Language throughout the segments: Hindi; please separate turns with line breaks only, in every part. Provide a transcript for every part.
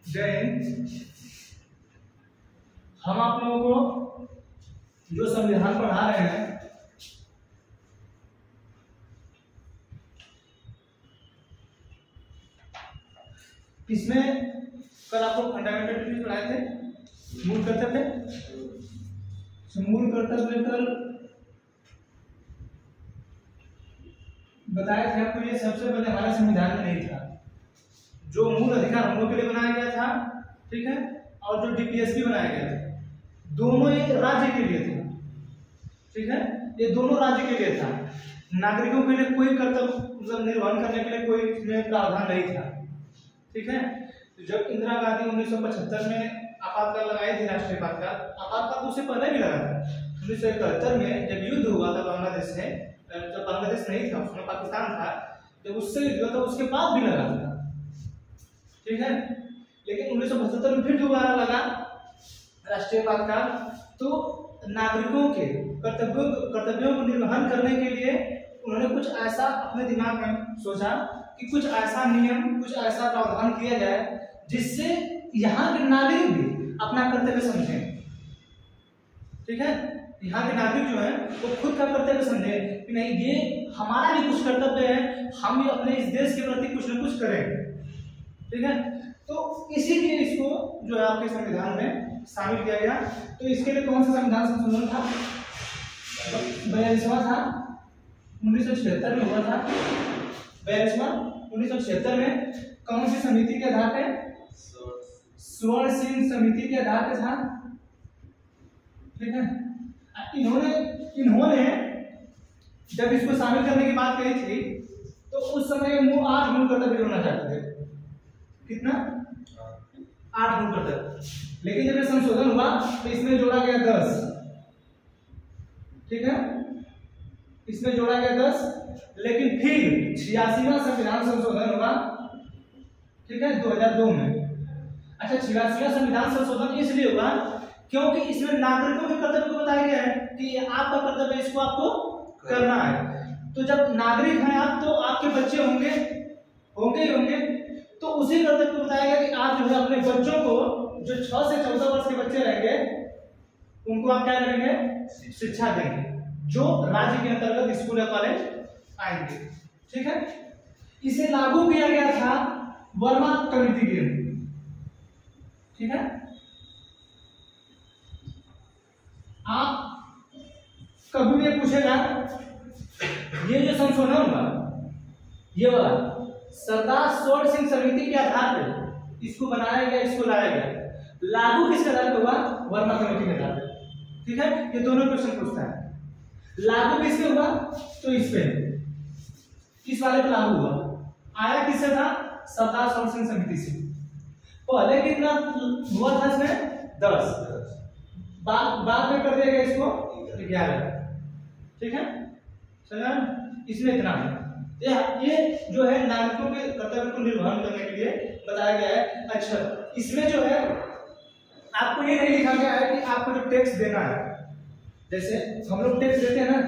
जय हिंद। हम आप लोगों को जो संविधान पढ़ा रहे हैं इसमें कल आपको फंडामेंटल ड्यूटीज पढ़ाए थे, मूल कर्तव्य। मूल कर्तव्य कल बताया था आपको। ये सबसे पहले हमारे संविधान में नहीं था। जो मूल अधिकार हम लोग के लिए बनाया गया था, ठीक है, और जो डीपीएसपी बनाया गया था, दोनों ये राज्य के लिए था, ठीक है, ये दोनों राज्य के लिए था। नागरिकों के लिए कोई कर्तव्य मतलब निर्वहन करने के लिए कोई इसमें प्रावधान नहीं था, ठीक है। तो जब इंदिरा गांधी 1975 में आपातकाल लगाई थी, राष्ट्रीय आपातकाल तो उससे पहले भी लगा था। 1971 में जब युद्ध हुआ था बांग्लादेश से, जब बांग्लादेश नहीं था उसमें पाकिस्तान था, जब उससे युद्ध हुआ था उसके बाद भी लगा था, ठीक है। लेकिन 1975 में फिर दोबारा लगा राष्ट्रीय आपातकाल। तो नागरिकों के कर्तव्यों को निर्वहन करने के लिए उन्होंने कुछ ऐसा अपने दिमाग में सोचा कि कुछ ऐसा नियम, कुछ ऐसा प्रावधान किया जाए जिससे यहाँ के नागरिक भी अपना कर्तव्य समझें, ठीक है। यहाँ के नागरिक जो है वो खुद का कर्तव्य समझे कि नहीं, ये हमारा भी कुछ कर्तव्य है, हम भी अपने इस देश के प्रति कुछ न कुछ करें, ठीक है। तो इसीलिए इसको जो है आपके संविधान में शामिल किया गया। तो इसके लिए कौन सा संविधान संशोधन था? 42वां था, 1976 में हुआ था। 42वां 1976 में कौन सी समिति के आधार पे? स्वर्ण सिंह समिति के आधार पे था, ठीक है। इन्होंने जब इसको शामिल करने की बात कही थी तो उस समय 8 मूल कर्तव्य जोड़ना चाहते थे। कितना? 8 मूल कर्तव्य। लेकिन जब संशोधन हुआ तो इसमें जोड़ा गया 10, ठीक है, इसमें जोड़ा गया 10। लेकिन फिर 86वां संविधान संशोधन हुआ, ठीक है, 2002 में। अच्छा, 86वां संविधान संशोधन इसलिए हुआ क्योंकि इसमें नागरिकों के कर्तव्य को बताया गया है कि ये आपका कर्तव्य, इसको आपको करना है। तो जब नागरिक हैं आप, तो आपके बच्चे होंगे ही होंगे, तो उसी कर्तव्य को बताया गया कि आप जो है अपने बच्चों को, जो 6 से 14 वर्ष के बच्चे रहेंगे, उनको आप क्या करेंगे? शिक्षा देंगे, जो राज्य के अंतर्गत स्कूल या कॉलेज आएंगे, ठीक है। इसे लागू किया गया था वर्मा कमेटी के, ठीक है। आप कभी भी पूछेगा ये जो संशोधन हुआ, ये वाला सरदार स्वर्ण सिंह समिति के आधार पे इसको बनाया गया, इसको लाया गया। लागू किसके आधार पे हुआ? वर्मा कमेटी के आधार पे, ठीक है। ये दोनों क्वेश्चन पूछता है। लागू किससे हुआ? तो इस पे, किस वाले पे लागू हुआ? आया किससे था? सरदार स्वर्ण सिंह समिति से। पहले कितना हुआ था इसमें? 10। बाद में कर दिया गया इसको 11, ठीक है। चला, इसमें इतना है। ये जो है नागरिकों के कर्तव्य को निर्वहन करने के लिए बताया गया है। अच्छा, इसमें जो है आपको ये नहीं लिखा गया है कि आपको जो टैक्स देना है, जैसे हम लोग टैक्स देते हैं ना,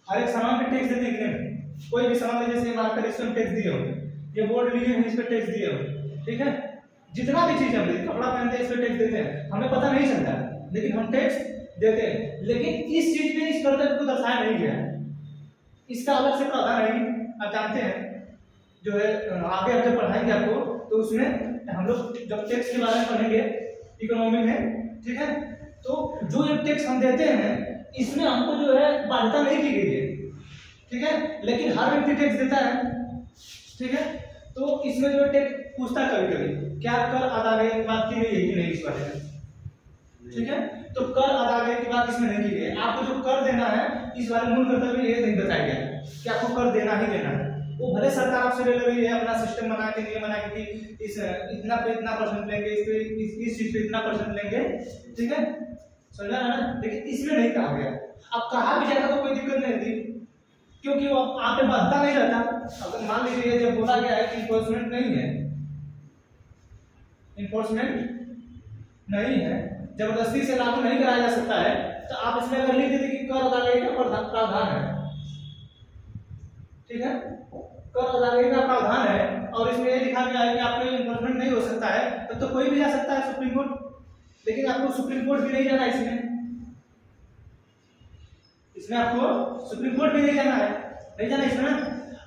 हर एक सामान पे टैक्स देते हैं कि नहीं? कोई भी सामान ले, जैसे मार्केट, इसमें टैक्स दिए हो, ये बोर्ड लिए हैं, इस पे टैक्स दिए हो, ठीक है। जितना भी चीज हम कपड़ा पहनते हैं, इस पे टैक्स देते हैं, हमें पता नहीं चलता, लेकिन हम टैक्स देते हैं। लेकिन इस चीज में इस कर्तव्य को दर्शाया नहीं गया है, इसका अलग से प्रावधान नहीं। आप जानते हैं जो है, आगे जब पढ़ाएंगे आपको, तो उसमें हम लोग जब टैक्स के बारे में पढ़ेंगे इकोनॉमी में, ठीक है, तो जो ये टैक्स हम देते हैं इसमें हमको जो है बाध्यता नहीं की गई है, ठीक है। लेकिन हर व्यक्ति टैक्स देता है, ठीक है। तो इसमें जो टैक्स पूछता कभी कभी क्या कर अदायगी की बात की गई है कि नहीं इस बारे में, ठीक है। तो कर अदायगी की बात इसमें नहीं की गई है। आपको जो कर देना है इस बारे में मूल कर्तव्य ये नहीं बताया गया है कि आपको कर देना ही देना है। वो भले सरकार आपसे ले रही है, अपना सिस्टम बना के, नियम बना के कि इस इतना पे इतना परसेंट लेंगे, इस पे इस चीज पे इतना परसेंट लेंगे, ठीक है, समझा ना। लेकिन इसमें नहीं कहा गया। अब कहा भी जाता तो कोई दिक्कत नहीं थी, क्योंकि वो आप पे बाध्यता नहीं रहता। अगर मान लीजिए जब बोला गया है कि इन्फोर्समेंट नहीं है, जबरदस्ती से लागू नहीं कराया जा सकता है, तो आप इसमें अगर लिख देते कि कर अदायगी का प्रावधान है, ठीक है, कर अदायगी का प्रावधान है, और इसमें ये लिखा गया है कि आपको इन्फोर्समेंट नहीं हो सकता है, तब तो कोई भी जा सकता है सुप्रीम कोर्ट, लेकिन आपको सुप्रीम कोर्ट भी नहीं जाना इसमें आपको सुप्रीम कोर्ट भी नहीं जाना है, नहीं जाना इसमें।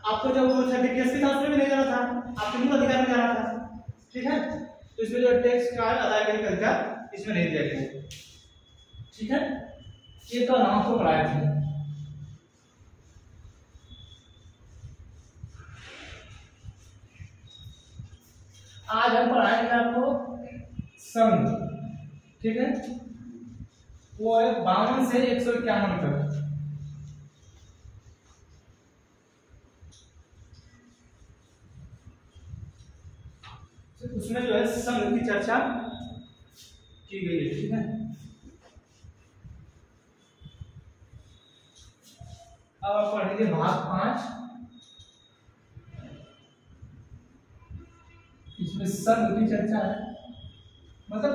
आपको जब वो डीएसपी था उसमें भी नहीं जाना था, आपके मूल अधिकार में जाना था, ठीक है। तो इसमें जो टैक्स का अदायगी का अधिकार इसमें नहीं दिया गया, ठीक है। ये कल हम आपको पढ़ाए थे। आज हम पढ़ाएंगे आपको संघ, ठीक है। वो है 52 से 151 तक। उसमें जो है संघ की चर्चा की गई है, ठीक है। अब आप पढ़ेंगे भाग 5, इसमें संघ की चर्चा है, मतलब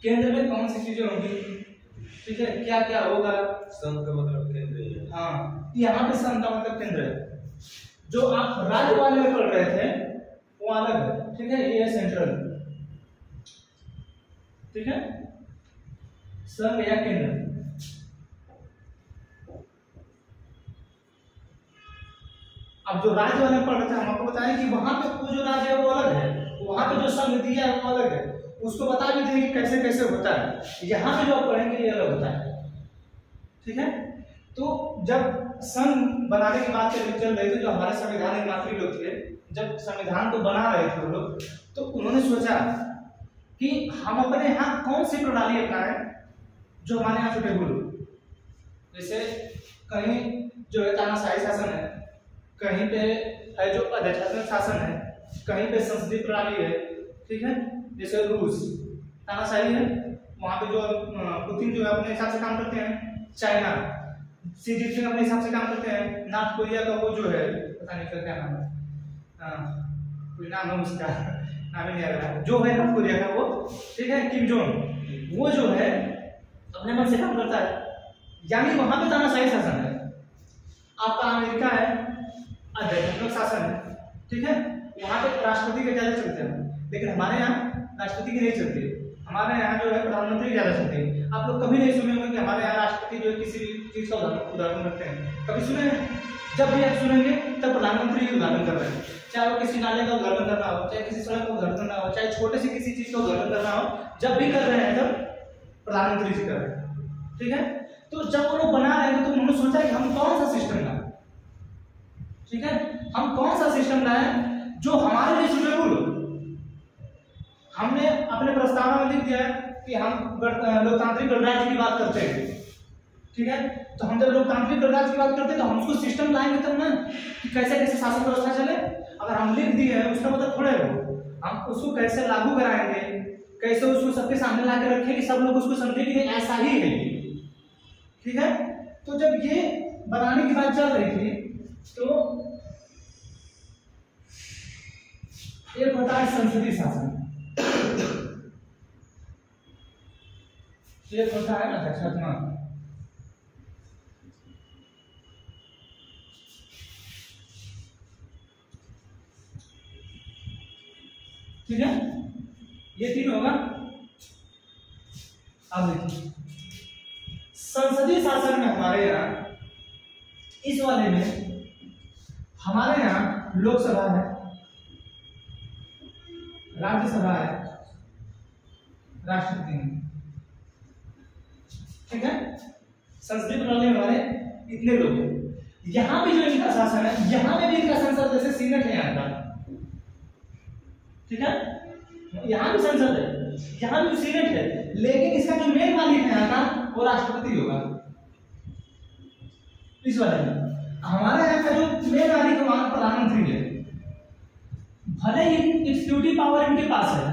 केंद्र में कौन सी चीजें होंगी, ठीक है, क्या क्या होगा।
संघ का मतलब केंद्र है।
हाँ, यहाँ पे संघ का मतलब केंद्र है। जो आप राज्य वाले में पढ़ रहे थे वो अलग है, ठीक है, ये है सेंट्रल, ठीक है, संघ या केंद्र। अब जो राज्य वाले पढ़ रहे थे हम आपको बताएं कि वहां पे वो जो राज्य है वो अलग है, वहां पे जो संघ दिया है वो अलग है, उसको बता भी देंगे कि कैसे कैसे होता है। यहाँ पे जो आप पढ़ेंगे ये अलग होता है, ठीक है। तो जब संघ बनाने की बात चल रही थी, जो हमारे संविधान निर्मात्री लोग थे, जब संविधान को बना रहे थे वो लोग, तो उन्होंने सोचा कि हम अपने यहाँ कौन सी प्रणाली अपनाएं जो हमारे यहाँ सुटेबल हो। जैसे कहीं जो है तानाशाही शासन है, कहीं पे है जो अध्यक्षात्मक शासन है, कहीं पे संसदीय प्रणाली है, ठीक है। जैसे रूस तानाशाही है, वहां पे जो पुतिन जो है अपने हिसाब से काम करते हैं, चाइना सी जिनपिंग अपने हिसाब से काम करते हैं, नॉर्थ कोरिया का वो जो है पता नहीं क्या नाम है, कोई नाम है उसका, नाम ही नहीं आ रहा, जो है नॉर्थ कोरिया का वो, ठीक है, किम जोंग, वो जो है अपने मन से काम करता है, यानी वहां पे तानाशाही शासन है। आपका अमेरिका है, अध्यक्षात्मक शासन है, ठीक है, वहां पे राष्ट्रपति के ज्यादा चलते हैं, लेकिन हमारे यहाँ राष्ट्रपति की नहीं चलती, हमारे यहाँ जो है प्रधानमंत्री ज्यादा चलते हैं। आप लोग कभी नहीं सुने होंगे कि हमारे यहाँ राष्ट्रपति जो है किसी भी चीज का उदाहरण रखते हैं, कभी सुने? जब भी आप सुनेंगे तब प्रधानमंत्री ही उदाहरण कर रहे हैं, चाहे वो किसी नाले का उदाहरण करना हो, चाहे किसी सड़क का उदाहरण करना हो, चाहे छोटे से किसी चीज का उदाहरण करना हो, जब भी कर रहे हैं तब प्रधानमंत्री जी कर रहे हैं, ठीक है। तो जब वो लोग बना रहे थे तो उन्होंने सोचा कि हम कौन सा सिस्टम लाएं, ठीक है, हम कौन सा सिस्टम लाएं जो हमारे लिए सुटेबल हो। हमने अपने प्रस्ताव में लिख दिया कि हम लोकतांत्रिक गणराज्य की बात करते हैं, ठीक है। तो हम जब लोकतांत्रिक गणराज्य की बात करते हैं तो हम उसको सिस्टम लाएंगे तब ना कि कैसे कैसे शासन व्यवस्था चले। अगर हम लिख दिए हैं उसका मतलब थोड़े हो, हम उसको कैसे लागू कराएंगे, कैसे उसको सबके सामने ला के रखें कि सब लोग उसको समझे कि ऐसा ही है, ठीक है। तो जब ये बनाने की बात चल रही थी तो एक होता है संसदीय शासन, एक होता है अध्यक्षात्मक, ठीक है, ये तीन होगा। अब देखिए संसदीय शासन में हमारे यहाँ इस वाले में हमारे यहाँ लोकसभा है, राज्यसभा है, राष्ट्रपति है, ठीक है। संसदीय प्रणाली में हमारे इतने लोग हैं। यहाँ भी जो इनका शासन है, यहाँ में भी इनका संसद जैसे सीनेट है यहाँ का, ठीक है, यहाँ भी संसद है, यहाँ भी सीनेट है, लेकिन इसका जो मेन मालिक है यहाँ का वो राष्ट्रपति होगा इस वाले में। हमारे यहाँ का जो मेन मालिक है वहां प्रधानमंत्री है, भले ही एग्जीक्यूटिव पावर इनके पास है,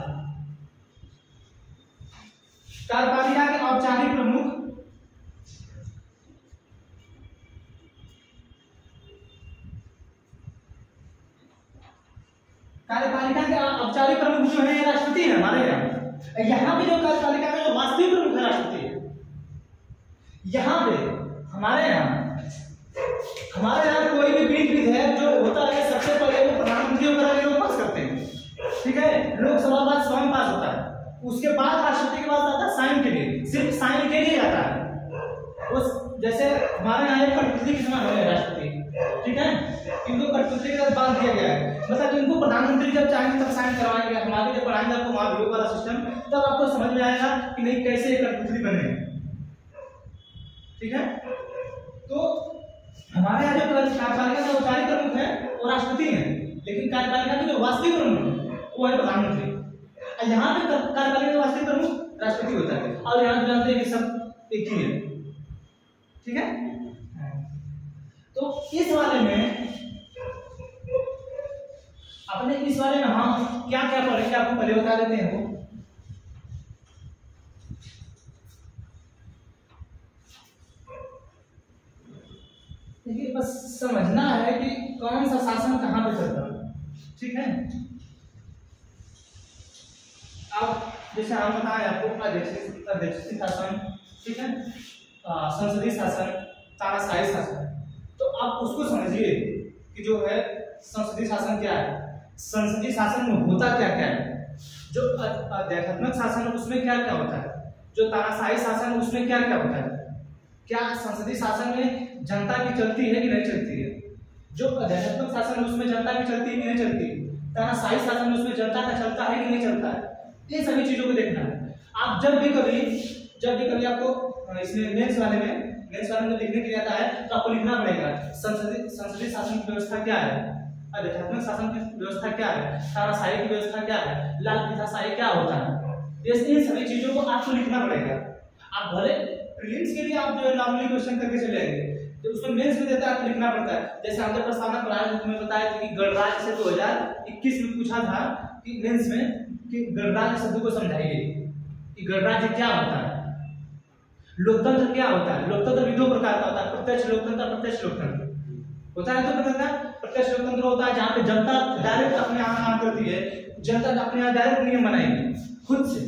कार्यपालिका के औपचारिक प्रमुख कार्यपालिका के औपचारिक प्रमुख जो है राष्ट्रपति है हमारे यहाँ भी जो कार्यपालिका का जो वास्तविक प्रमुख है राष्ट्रपति है। यहाँ पे हमारे यहाँ कोई भी बिल विधेयक जो होता है सबसे पहले वो प्रधानमंत्री वगैरह लोग पास करते हैं, ठीक है, लोकसभा बाद स्वयं पास होता है, उसके बाद राष्ट्रपति के पास आता है साइन के लिए, सिर्फ साइन के लिए आता है। उस जैसे हमारे यहाँ एक कठपुतली के समान है राष्ट्रपति, ठीक है, इनको कठपुतली के साथ बांध दिया गया है, मतलब इनको प्रधानमंत्री जब चाहेंगे तब साइन करवाएंगे। हम आगे जब पढ़ाएंगे आपको वहाँ वीडियो वाला सिस्टम, तब आपको समझ में आएगा कि नहीं कैसे ये कठपुतली बने, ठीक है। तो हमारे यहाँ जो कार्यपालिका का कार्य प्रमुख है वो राष्ट्रपति है, लेकिन कार्यपालिका के जो वास्तविक प्रमुख है वो है प्रधानमंत्री। यहाँ पे कार्यपालिका का वास्तविक प्रमुख राष्ट्रपति होता है, और यहाँ जानते हैं कि सब एक ही है, ठीक है। तो इस वाले में अपने इस वाले में हम क्या क्या पढ़ेंगे आपको पहले बता देते हैं। वो देखिए बस समझना है कि कौन सा शासन कहां पे चलता है, ठीक है। अब जैसे हम बताएं आपको अध्यक्षीय शासन, ठीक है, संसदीय शासन, तानाशाही शासन, तो आप उसको समझिए कि जो है संसदीय शासन क्या है, संसदीय शासन में होता क्या क्या है, जो अध्यात्मक शासन है उसमें क्या क्या होता है, जो तानाशाही शासन है उसमें क्या क्या होता है, क्या संसदीय शासन में जनता की चलती है कि नहीं चलती है, जो अध्यात्मक शासन है उसमें जनता की चलती है कि नहीं चलती है, तानाशाही शासन में उसमें जनता का चलता है कि नहीं चलता है, ये सभी चीजों को देखना है। आप जब भी कभी आपको इसमें मेंस वाले में लिखने के लिए आता है तो आपको लिखना पड़ेगा संसदीय शासन की व्यवस्था क्या है, अध्यात्मक शासन की व्यवस्था क्या है, तानाशाही की व्यवस्था क्या है, लाल पिताशाही क्या होता है, ये सभी चीजों को आपको लिखना पड़ेगा। आप भले प्रीलिम्स के लिए आप जो है नॉर्मली क्वेश्चन करके चले आएंगे, जब उसमें मेंस में देता है आपको लिखना पड़ता है। जैसे हमने प्रस्तावना पढ़ाया तुम्हें बताया था कि गणराज्य से 2021 में पूछा था कि मेंस में कि गणराज्य शब्द को समझाइए कि गणराज्य क्या होता है, लोकतंत्र क्या होता है। लोकतंत्र भी दो प्रकार का होता है, प्रत्यक्ष लोकतंत्र, प्रत्यक्ष लोकतंत्र होता है। दो प्रकार का प्रत्यक्ष लोकतंत्र होता है जहाँ पे जनता डायरेक्ट अपने यहाँ काम करती है, जनता अपने यहाँ डायरेक्ट नियम बनाएगी खुद से,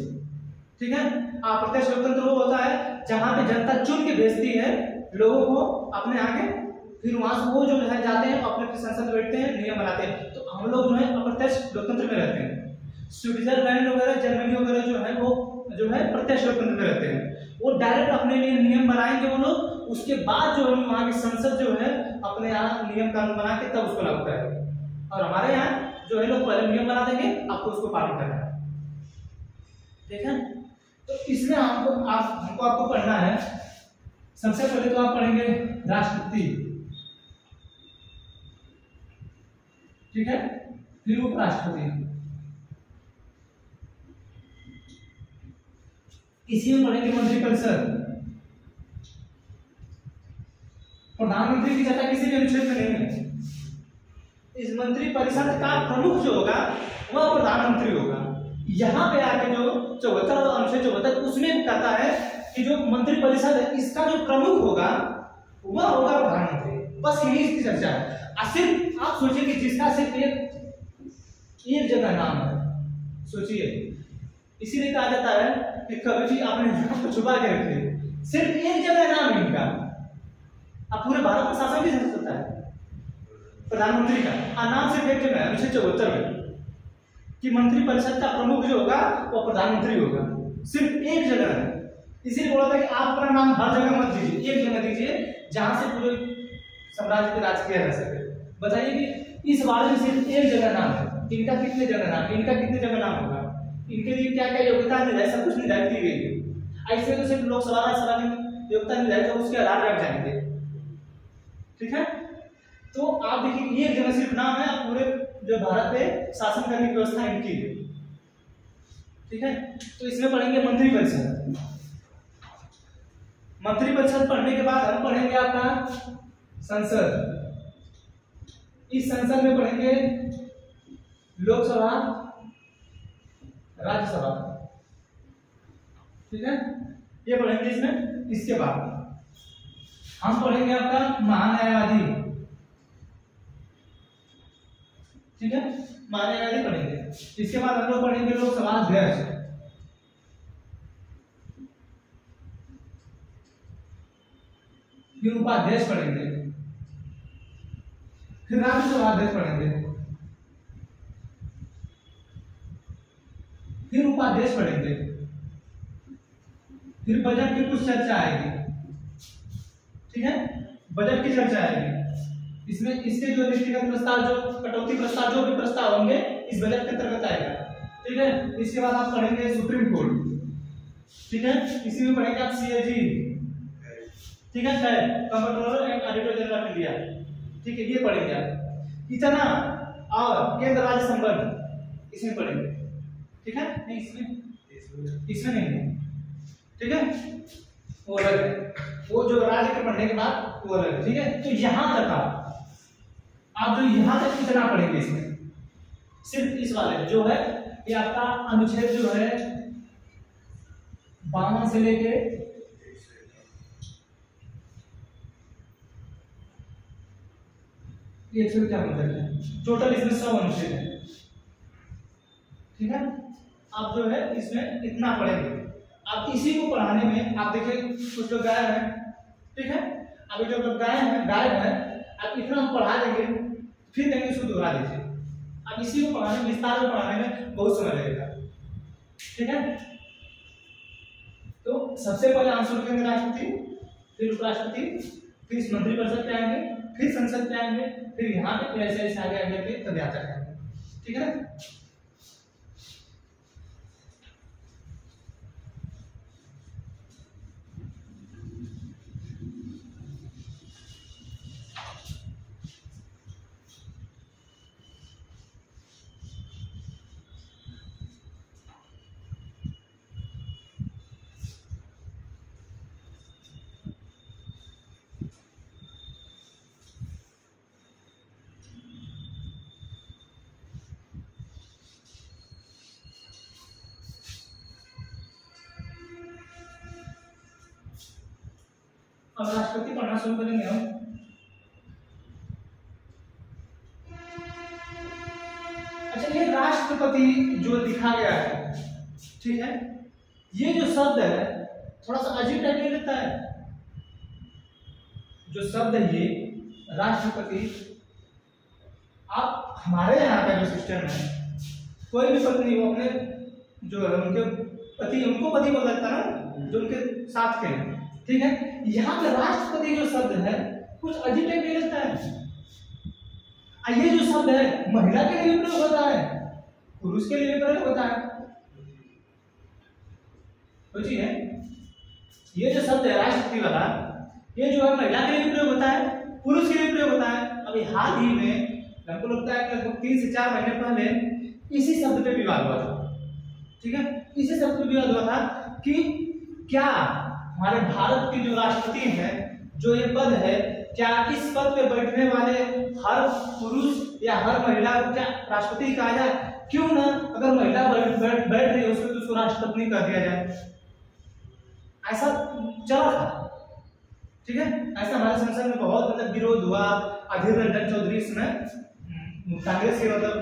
ठीक है। प्रत्यक्ष लोकतंत्र वो होता है जहाँ पे जनता चुन के भेजती है लोगों को अपने आगे, फिर वहां से वो जो है जाते हैं अपने संसद में बैठते हैं, नियम बनाते हैं। तो हम लोग जो है अप्रत्यक्ष लोकतंत्र में रहते हैं। स्विट्जरलैंड वगैरह, जर्मनी वगैरह जो है वो जो है प्रत्यक्ष लोकतंत्र में रहते हैं। वो डायरेक्ट अपने लिए नियम बनाएंगे वो लोग, उसके बाद जो है वहाँ की संसद जो है अपने यहाँ नियम कानून बना के तब उसको लागू करेगी। और हमारे यहाँ जो है लोग पहले नियम बना देंगे, आपको उसको पालन करना है, ठीक है। तो इसमें हमको आपको पढ़ना है। सबसे पहले तो आप पढ़ेंगे राष्ट्रपति, ठीक है, फिर उपराष्ट्रपति, इसी में पढ़ेंगे मंत्रिपरिषद। प्रधानमंत्री की जगह किसी भी अनुच्छेद में नहीं है। इस मंत्रिपरिषद का प्रमुख जो होगा वह प्रधानमंत्री होगा। यहाँ पे आके जो 74 और अनुच्छेद 74 उसमें कहता है कि जो मंत्रिपरिषद है इसका जो प्रमुख होगा वह होगा प्रधानमंत्री। बस यही इसकी चर्चा है। सिर्फ आप सोचिए कि जिसका सिर्फ एक जगह नाम है, सोचिए, इसीलिए कहा जाता है कि कभी भी अपने नाम को छुपा के रखिए। सिर्फ एक जगह नाम है इनका। अब पूरे भारत में शासन भी सकता है प्रधानमंत्री का, नाम सिर्फ एक जगह है, अनुच्छेद 74 में, कि मंत्रिपरिषद का प्रमुख जो होगा वो प्रधानमंत्री होगा। सिर्फ एक जगह है, इसीलिए बोला था कि आप अपना नाम हर जगह मत दीजिए, एक जगह दीजिए जहां से पूरे साम्राज्य पे राज किया जा सके। बताइए कि इस बारे में सिर्फ एक जगह नाम है, इनका कितने जगह नाम, इनका कितने जगह नाम होगा, इनके लिए क्या क्या योग्यता निर्धारित, सब कुछ निर्धारित की गई है। ऐसे तो सिर्फ लोकसभा राज्यसभा की योग्यता निर्धारित है, उसके आधार रख जाएंगे, ठीक है। तो आप देखिए ये जगह सिर्फ नाम है, पूरे जो भारत पे शासन करने की व्यवस्था इनकी है, ठीक है। तो इसमें पढ़ेंगे मंत्रिपरिषद। मंत्रिपरिषद पढ़ने के बाद हम पढ़ेंगे आपका संसद। इस संसद में पढ़ेंगे लोकसभा, राज्यसभा, ठीक है, ये पढ़ेंगे इसमें। इसके बाद हम पढ़ेंगे आपका महान्यायवादी, ठीक है, महान्यायवादी पढ़ेंगे। इसके बाद हम लोग पढ़ेंगे लोकसभा अध्यक्ष, फिर उपाध्यक्ष पढ़ेंगे, फिर राज्यसभा अध्यक्ष पढ़ेंगे, फिर उपाध्यक्ष पढ़ेंगे, फिर बजट की कुछ चर्चा आएगी, ठीक है, बजट की चर्चा आएगी। इसमें इसके जो नीतिगत प्रस्ताव, जो कटौती प्रस्ताव, जो भी प्रस्ताव होंगे इस बजट के अंतर्गत आएगा, ठीक है। इसके बाद आप पढ़ेंगे सुप्रीम कोर्ट, ठीक है, इसी में पढ़ेंगे आप सीएजी, ठीक है, controller and auditor general of India, ठीक है, ये पढ़ेंगे आप। इतना और केंद्र राज्य संबंध इसमें पढ़ेंगे, ठीक है, नहीं इसमें नहीं, ठीक है, वो अलग है, वो जो राज्य के पढ़ने के बाद वो अलग है, ठीक है। तो यहां तक आप जो यहां तक इतना पढ़ेंगे इसमें, सिर्फ इस वाले जो है ये आपका अनुच्छेद जो है 52 से लेके 151 तक है, टोटल इसमें 100 अनुच्छेद है, ठीक है। आप जो है इसमें इतना पढ़ेंगे। आप इसी को पढ़ाने में आप देखिए कुछ लोग गायब हैं, ठीक है, अभी जो लोग गायब है आप इतना पढ़ा देंगे, फिर कहेंगे इसको दोहरा दीजिए। अब इसी को पढ़ाने, विस्तार में पढ़ाने में बहुत समय लगेगा, ठीक है। तो सबसे पहले आंसर करेंगे राष्ट्रपति, फिर उपराष्ट्रपति, फिर मंत्रिपरिषद पे आएंगे, फिर संसद पे आएंगे, फिर यहाँ पे ऐसे ऐसे आगे आगे पे तब यहाँ तक आएंगे, ठीक है ना। अब राष्ट्रपति पढ़ना शुरू करेंगे हम। अच्छा, ये राष्ट्रपति जो लिखा गया है, ठीक है, ये जो शब्द है थोड़ा सा अजीब टाइप में लगता है। जो शब्द है ये राष्ट्रपति, आप हमारे यहाँ का जो सिस्टम है, कोई भी पत्नी वो अपने जो है उनके पति, उनको पति बोला जाता है ना, जो उनके साथ के, ठीक है। यहाँ पे राष्ट्रपति जो शब्द है कुछ अजीब टाइप में लगता है। ये जो शब्द है महिला के लिए प्रयोग होता है, पुरुष के लिए प्रयोग होता है, सोचिए, ये जो शब्द है राष्ट्रपति वाला, ये जो है महिला के लिए प्रयोग होता है, पुरुष के लिए प्रयोग होता है। अभी हाल ही में हमको लगता है लगभग 3 से 4 महीने पहले इसी शब्द पे विवाद हुआ था, ठीक है, इसी शब्द पे विवाद हुआ था कि क्या हमारे भारत के जो राष्ट्रपति हैं, जो ये पद है, क्या इस पद पे बैठने वाले हर पुरुष या हर महिला को क्या राष्ट्रपति कहा जाए? क्यों ना अगर महिला बैठ रही है उसमें तो उसको राष्ट्रपति कर दिया जाए। ऐसा चला था, ठीक है, ऐसा हमारे संसद में बहुत मतलब विरोध हुआ। अधीर रंजन चौधरी इसमें कांग्रेस के मतलब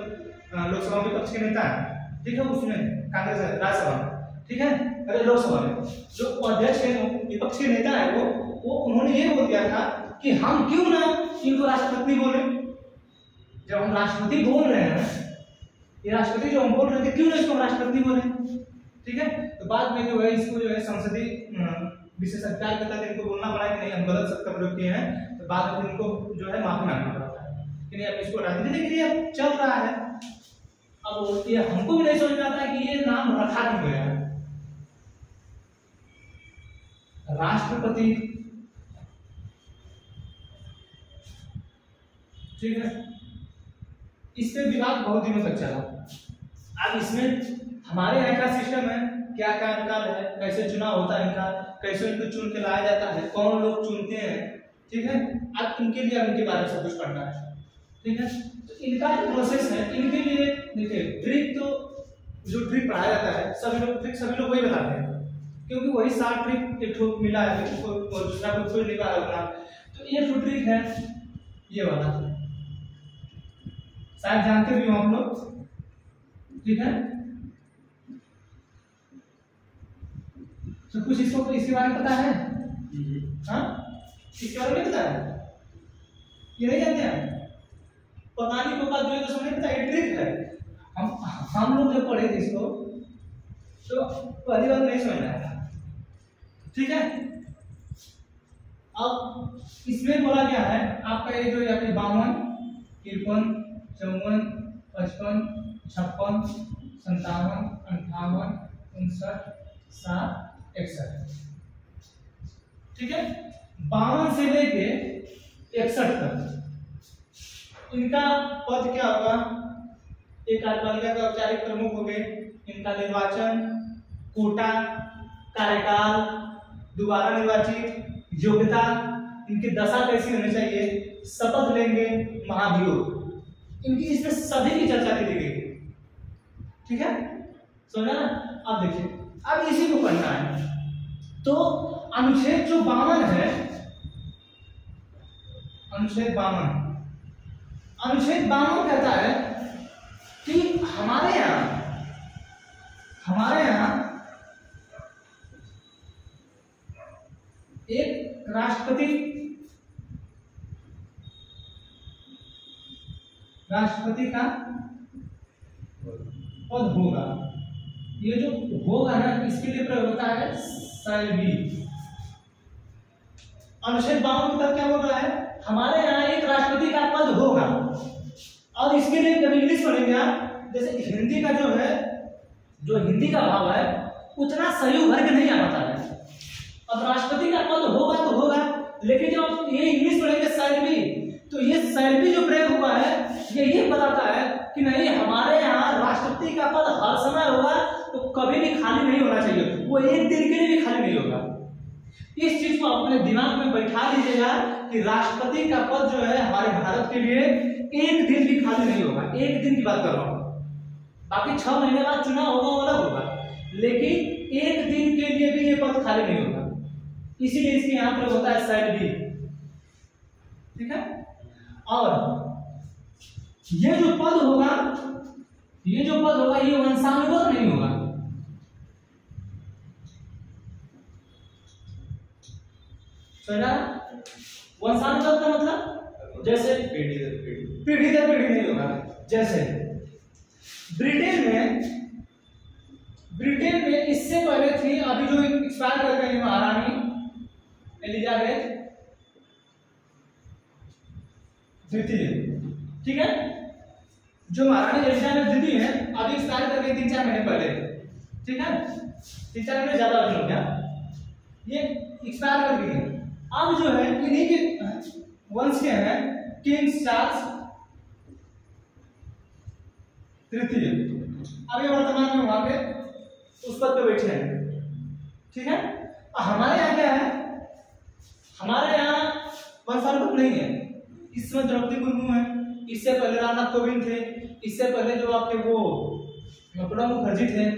लोकसभा विपक्ष के नेता है, ठीक है, उसमें कांग्रेस राज्यसभा में, ठीक है, अरे लोकसभा में जो अध्यक्ष है, विपक्ष के नेता है, वो उन्होंने ये बोल दिया था कि हम क्यों ना इनको राष्ट्रपति बोले। जब हम राष्ट्रपति बोल रहे हैं, ये राष्ट्रपति जो हम बोल रहे थे, क्यों ना इसको राष्ट्रपति बोले, ठीक है। तो बाद में जो है इसको जो है संसदीय विशेषाधिकार के तहत इनको बोलना पड़ा कि नहीं हम गलत शब्द का प्रयोग किए हैं, तो बाद में इनको जो है माफी मांगना पड़ा था कि नहीं अब इसको राजनीति के लिए चल रहा है। अब ये हमको भी नहीं समझ में आता है कि ये नाम रखा क्यों गया है राष्ट्रपति, ठीक है। इस पे विवाद बहुत दिनों तक चला। अब इसमें हमारे यहाँ का सिस्टम है, क्या कार्यकाल है, कैसे चुनाव होता है इनका, कैसे इनको चुन के लाया जाता है, कौन लोग चुनते हैं, ठीक है। अब इनके लिए इनके बारे में सब कुछ पढ़ना है, ठीक है। तो इनका जो प्रोसेस है, इनके लिए देखिए ट्रिक, तो जो ट्रिक पढ़ाया जाता है सभी लोग वही बताते हैं, क्योंकि वही 7 ट्रिक एक ठोक मिला है, और दूसरा कुछ कोई नहीं पा रहा। तो ये जो ट्रिक है ये वाला, शायद जानते भी हो आप लोग, ठीक है। तो कुछ इसको इसके बारे में पता है? हाँ, इसके बारे में पता है? ये नहीं जानते हैं? पता नहीं को बात जो है तो समझ पता है, ट्रिक है। हम लोग जो पढ़े थे इसको, तो पहली बात नहीं समझना है, ठीक है। अब इसमें बोला गया है आपका ये जो यहाँ पे 52, 53, 54, 55, 56, 57, 58, 59, 60, 61, ठीक है। 52 से लेके 61 तक इनका पद क्या होगा? एक कार्यपालिका के औपचारिक प्रमुख हो गए, इनका निर्वाचन, कोटा, कार्यकाल, दोबारा निर्वाचित, योग्यता, इनकी दशा कैसी होनी चाहिए, शपथ लेंगे, महाभियोग, इनकी इसमें सभी की चर्चा की गई, ठीक है, समझा ना। अब देखिए, अब इसी को पढ़ना है। तो अनुच्छेद जो 52 है, अनुच्छेद 52 कहता है कि हमारे यहाँ एक राष्ट्रपति का पद होगा। ये जो होगा ना, इसके लिए प्रयोग होता है शैल बी। अनुच्छेद 52 की तरफ क्या बोल रहा है? हमारे यहाँ एक राष्ट्रपति का पद होगा, और इसके लिए जब इंग्लिश पढ़ेंगे आप, जैसे हिंदी का जो है, जो हिंदी का भाव है उतना सही उभर के नहीं आ पाता है। अब राष्ट्रपति का पद होगा तो होगा, लेकिन जब ये इंग्लिश पढ़ेंगे शैल बी, तो ये शैल बी जो प्रयोग हुआ है ये बताता है कि नहीं, हमारे यहाँ राष्ट्रपति का पद हर समय होगा, तो कभी भी खाली नहीं होना चाहिए, वो एक दिन के लिए भी खाली नहीं होगा। इस चीज को अपने दिमाग में बैठा लीजिएगा कि राष्ट्रपति का पद जो है हमारे भारत के लिए एक दिन भी खाली नहीं होगा। एक दिन की बात कर रहा हूँ, बाकी 6 महीने बाद चुनाव होगा वो अलग होगा, लेकिन एक दिन के लिए भी ये पद खाली नहीं होगा। इसीलिए इसके यहाँ पर होता है शैल बी, ठीक है। और ये जो पद होगा, ये वंशानुगत नहीं होगा। वंशानुगत का मतलब जैसे पीढ़ी दर पीढ़ी नहीं होगा। जैसे ब्रिटेन में इससे पहले थी, अभी जो एक्सपायर कर गई महारानी एलिजाबेथ द्वितीय, ठीक है। जो महारानी एलिजाबेथ द्वितीय है, अभी एक्सपायर कर गई 3-4 महीने पहले, ठीक है, 3-4 महीने ज्यादा हो गया, ये एक्सपायर कर गई है। अब जो है इन्हीं के वंश के हैं किंग चार्ल्स तृतीय, अब ये वर्तमान में वहां पे उस पद पे बैठे हैं, ठीक है। हमारे यहाँ क्या है? हमारे यहाँ वंशानुगत नहीं है। इस समय द्रौपदी मुर्मू है, इससे पहले रामनाथ कोविंद थे, इससे पहले जो आपके वो प्रणब मुखर्जी थे,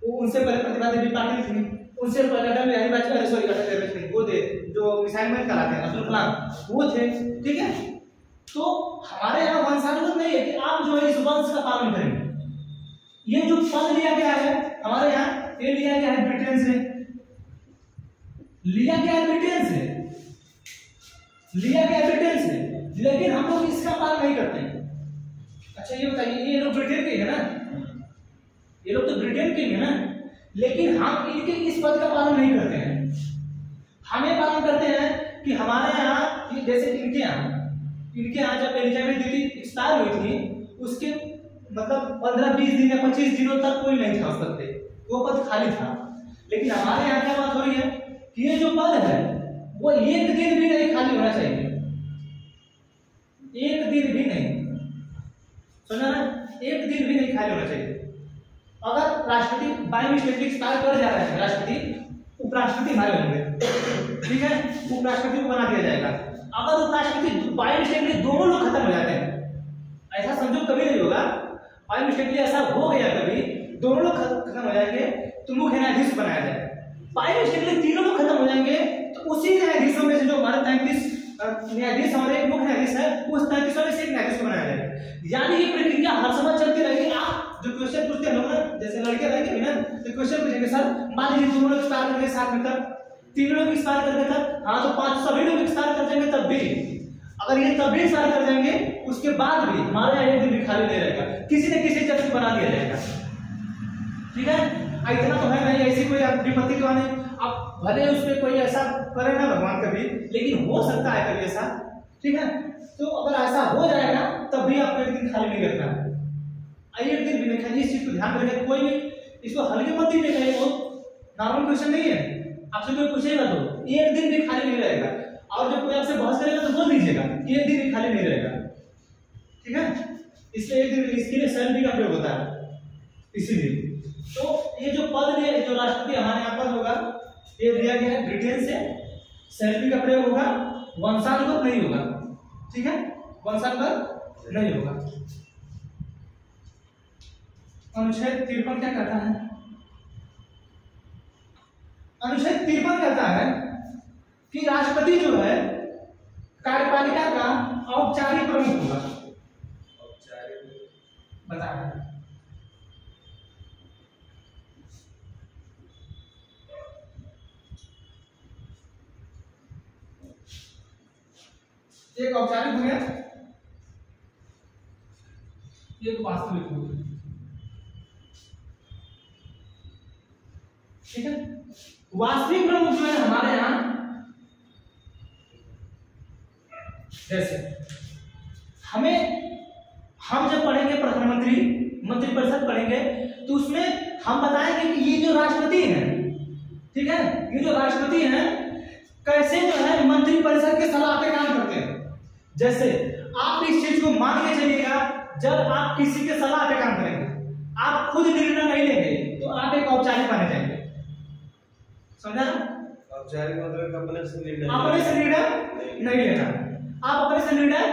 वो उनसे पहले प्रतिभा देवी पाटिल थी, उनसे पहले अटल बिहारी वाजपेयी, सॉरी अटल बिहारी वाजपेयी वो थे जो मिसाइल मैन कराते हैं, अब्दुल कलाम वो थे, ठीक है। तो हमारे यहाँ वंशानुगत नहीं है कि आप जो है इस वंश का पालन करेंगे। ये जो पद लिया गया है हमारे यहाँ, ये लिया गया है ब्रिटेन से, लेकिन हम लोग इसका पालन नहीं करते हैं। अच्छा ये बताइए, ये लोग ब्रिटेन के है ना, ये लोग तो ब्रिटेन के हैं ना, लेकिन हम इनके इस पद का पालन नहीं करते हैं। हम ये पालन करते हैं कि हमारे यहाँ, जैसे इनके यहाँ जब एलिजाबेथ द्वितीय एक्सपायर हुई थी, उसके मतलब 15-20 दिन या 25 दिनों तक कोई नहीं था उस पद पे, वो पद खाली था। लेकिन हमारे यहाँ क्या बात हो रही है कि ये जो पद है वो एक दिन भी नहीं खाली होना चाहिए, एक दिन भी नहीं, सुना ना, एक दिन भी नहीं खाली होना चाहिए। अगर राष्ट्रपति बाय मिस्टेक एक्सपायर कर जा रहा है, राष्ट्रपति उपराष्ट्रपति हमारे होंगे, ठीक है, उपराष्ट्रपति को बना दिया जाएगा। अगर उपराष्ट्रपति बाय मिस्टेक दोनों लोग खत्म हो जाते हैं, ऐसा संजोग कभी नहीं होगा, बाय मिस्टेक ऐसा हो गया कभी, दोनों लोग खत्म हो जाएंगे तो मुख्य न्यायाधीश बनाया जाएगा। बाय मिस्टेक तीनों लोग खत्म हो जाएंगे तो उसी न्यायाधीशों में से जो हमारे 33 न्यायाधीश हमारे मुख्य न्यायाधीश है, उस 33 में से एक न्यायाधीश को बनाया जाएगा। यानी ये प्रक्रिया हर समय चलती रहेगी। आप जो क्वेश्चन पूछते हैं लोग ना, जैसे लड़के रहेंगे ना, तो क्वेश्चन पूछेंगे सर मान लीजिए दोनों लोग एक्सपायर करके साथ में तब, तीनों लोग एक्सपायर करके तब, हाँ तो 5 सभी लोग एक्सपायर कर जाएंगे तब भी, अगर ये तब भी एक्सपायर कर जाएंगे उसके बाद भी हमारे यहाँ एक दिन भी खाली नहीं रहेगा, किसी न किसी जज को बना दिया जाएगा, ठीक है। इतना तो है नहीं, ऐसी कोई विपत्ति तो नहीं। अब भले उसमें कोई ऐसा करे ना भगवान कभी, लेकिन हो सकता है कभी ऐसा, ठीक है। तो अगर ऐसा हो जाएगा तब भी आपको एक दिन खाली नहीं करना है, एक दिन भी नहीं खाली। इस चीज को ध्यान रखें, कोई भी इसको हल्के मत दीजिएगा, ये नॉर्मल क्वेश्चन नहीं है। आपसे कोई पूछेगा तो एक दिन भी खाली नहीं रहेगा, और जब कोई आपसे बहस करेगा तो बोल दीजिएगा कि एक दिन भी खाली नहीं रहेगा, ठीक है। इसलिए एक दिन, इसके लिए शैल भी का प्रयोग होता है, इसीलिए। तो ये जो पद है, जो राष्ट्रपति हमारे यहाँ पर होगा, ये दिया गया है ब्रिटेन से, शैल भी का प्रयोग होगा, वंशानुगत नहीं होगा, ठीक है, वंशानुगत नहीं होगा। अनुच्छेद 53 क्या कहता है? अनुच्छेद 53 कहता है कि राष्ट्रपति जो है कार्यपालिका का औपचारिक प्रमुख होगा। बता रहे एक औपचारिक हो गया, एक वास्तविक हो गया, ठीक है। वास्तविक प्रमुख जो है हमारे यहां, जैसे हम जब पढ़ेंगे प्रधानमंत्री मंत्रिपरिषद पढ़ेंगे तो उसमें हम बताएंगे कि ये जो राष्ट्रपति हैं, ठीक है, ये जो राष्ट्रपति हैं कैसे जो है मंत्रिपरिषद के सलाह पे काम करते हैं। जैसे आप इस चीज को मान के चलिएगा, जब आप किसी के सलाह पे काम करेंगे, आप खुद निर्णय नहीं लेंगे तो आप एक औपचारिक माने जाएंगे, समझा ना?
औपचारिक मतलब अपने से निर्णय
नहीं लेना, आप अपने से निर्णय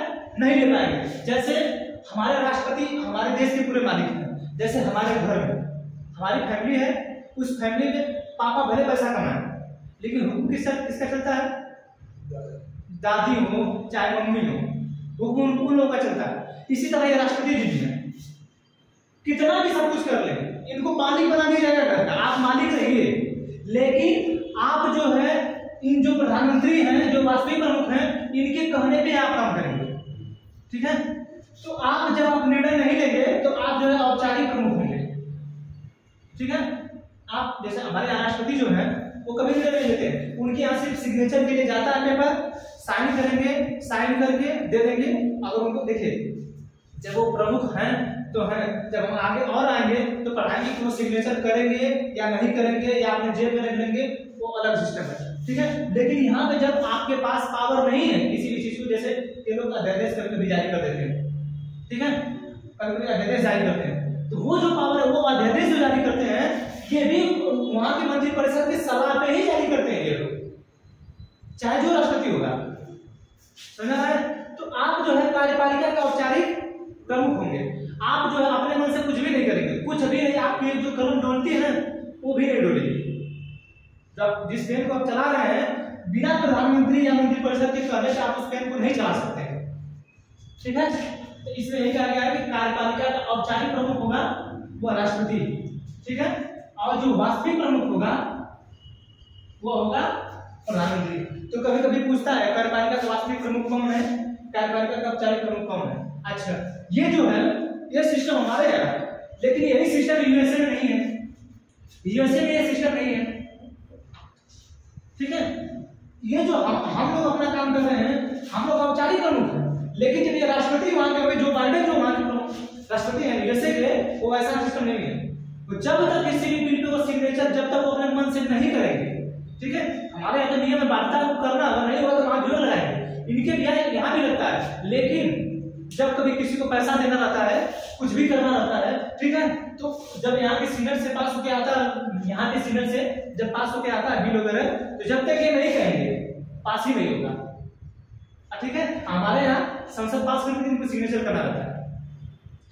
नहीं ले पाएंगे। जैसे हमारे राष्ट्रपति हमारे देश के पूरे मालिक हैं। जैसे हमारे घर में हमारी फैमिली है, उस फैमिली में पापा भले पैसा कमाए लेकिन हुक्म किसका चलता है? दादी हो चाहे मम्मी हो, हुक्म उन लोगों का चलता है। इसी तरह ये राष्ट्रपति जी हैं, कितना भी सब कुछ कर ले, इनको मालिक बना दिया जाएगा घर का, आप मालिक रहिए, लेकिन आप जो है इन जो प्रधानमंत्री हैं, जो वास्तविक प्रमुख हैं, इनके कहने पे आप काम करेंगे, ठीक है। तो आप जब आप निर्णय नहीं लेंगे तो आप जो है औपचारिक प्रमुख होंगे, ठीक है। आप जैसे हमारे राष्ट्रपति जो है वो कभी निर्णय नहीं लेते, उनके यहाँ सिर्फ सिग्नेचर के लिए जाता है पेपर, साइन करेंगे, साइन करके दे देंगे। अगर उनको देखिए जब वो प्रमुख हैं तो है, जब हम आगे और आएंगे तो पढ़ाएंगे कि वो सिग्नेचर करेंगे या नहीं करेंगे या अपने जेब में रख लेंगे, वो अलग सिस्टम है, ठीक है। लेकिन यहाँ पे जब आपके पास पावर नहीं है किसी भी चीज को, जैसे ये लोग अध्यादेश कभी जारी कर देते हैं, ठीक है, कभी अध्यादेश जारी करते हैं, तो वो जो पावर है वो अध्यादेश जो जारी करते हैं ये भी वहां के मंत्रिपरिषद की सलाह पे ही जारी करते हैं ये लोग, चाहे जो राष्ट्रपति होगा, समझा है। तो आप जो है कार्यपालिका का औपचारिक प्रमुख होंगे, आप जो है अपने मन से कुछ भी नहीं करेंगे, कुछ भी नहीं, आपकी जो कलम डोलती है वो भी नहीं डोलेगी। जब जिस पेन को आप चला रहे हैं बिना प्रधानमंत्री या मंत्रिपरिषद के कहने से आप उस पेन को नहीं चला सकते हैं, ठीक है। तो इसमें यही कहा गया है कि कार्यपालिका का औपचारिक प्रमुख होगा वो राष्ट्रपति, ठीक है, और जो वास्तविक प्रमुख होगा वो होगा प्रधानमंत्री। तो कभी कभी पूछता है कार्यपालिका का वास्तविक प्रमुख कौन है, कार्यपालिका का औपचारिक प्रमुख कौन है। अच्छा, ये जो है ये सिस्टम हमारे यहाँ है, लेकिन यही सिस्टम यूएसए में नहीं है, यूएसए में ये सिस्टम नहीं है, ठीक है। ये जो हम लोग अपना काम कर रहे हैं, हम लोग औपचारिक प्रमुख हैं, लेकिन जब ये राष्ट्रपति वहां के जो बाइडेन जो वहां के राष्ट्रपति हैं यूएसए के, वो ऐसा सिस्टम नहीं है। तो जब तक किसी भी बिल पे वो सिग्नेचर जब तक वो अपने मन से नहीं करेंगे, ठीक है, हमारे यहाँ तो नियम है वार्ता को करना, अगर नहीं होगा तो वहां जोर लगाएंगे, इनके भी यहाँ भी लगता है। लेकिन जब कभी किसी को पैसा देना रहता है, कुछ भी करना रहता है, ठीक है, तो जब यहाँ के सीनेट से पास होके आता है, यहाँ के सीनेट से जब पास होके आता है बिल वगैरह, तो जब तक ये नहीं कहेंगे पास ही नहीं होगा, ठीक है। हमारे यहाँ संसद पास करके इनको सिग्नेचर करना रहता है,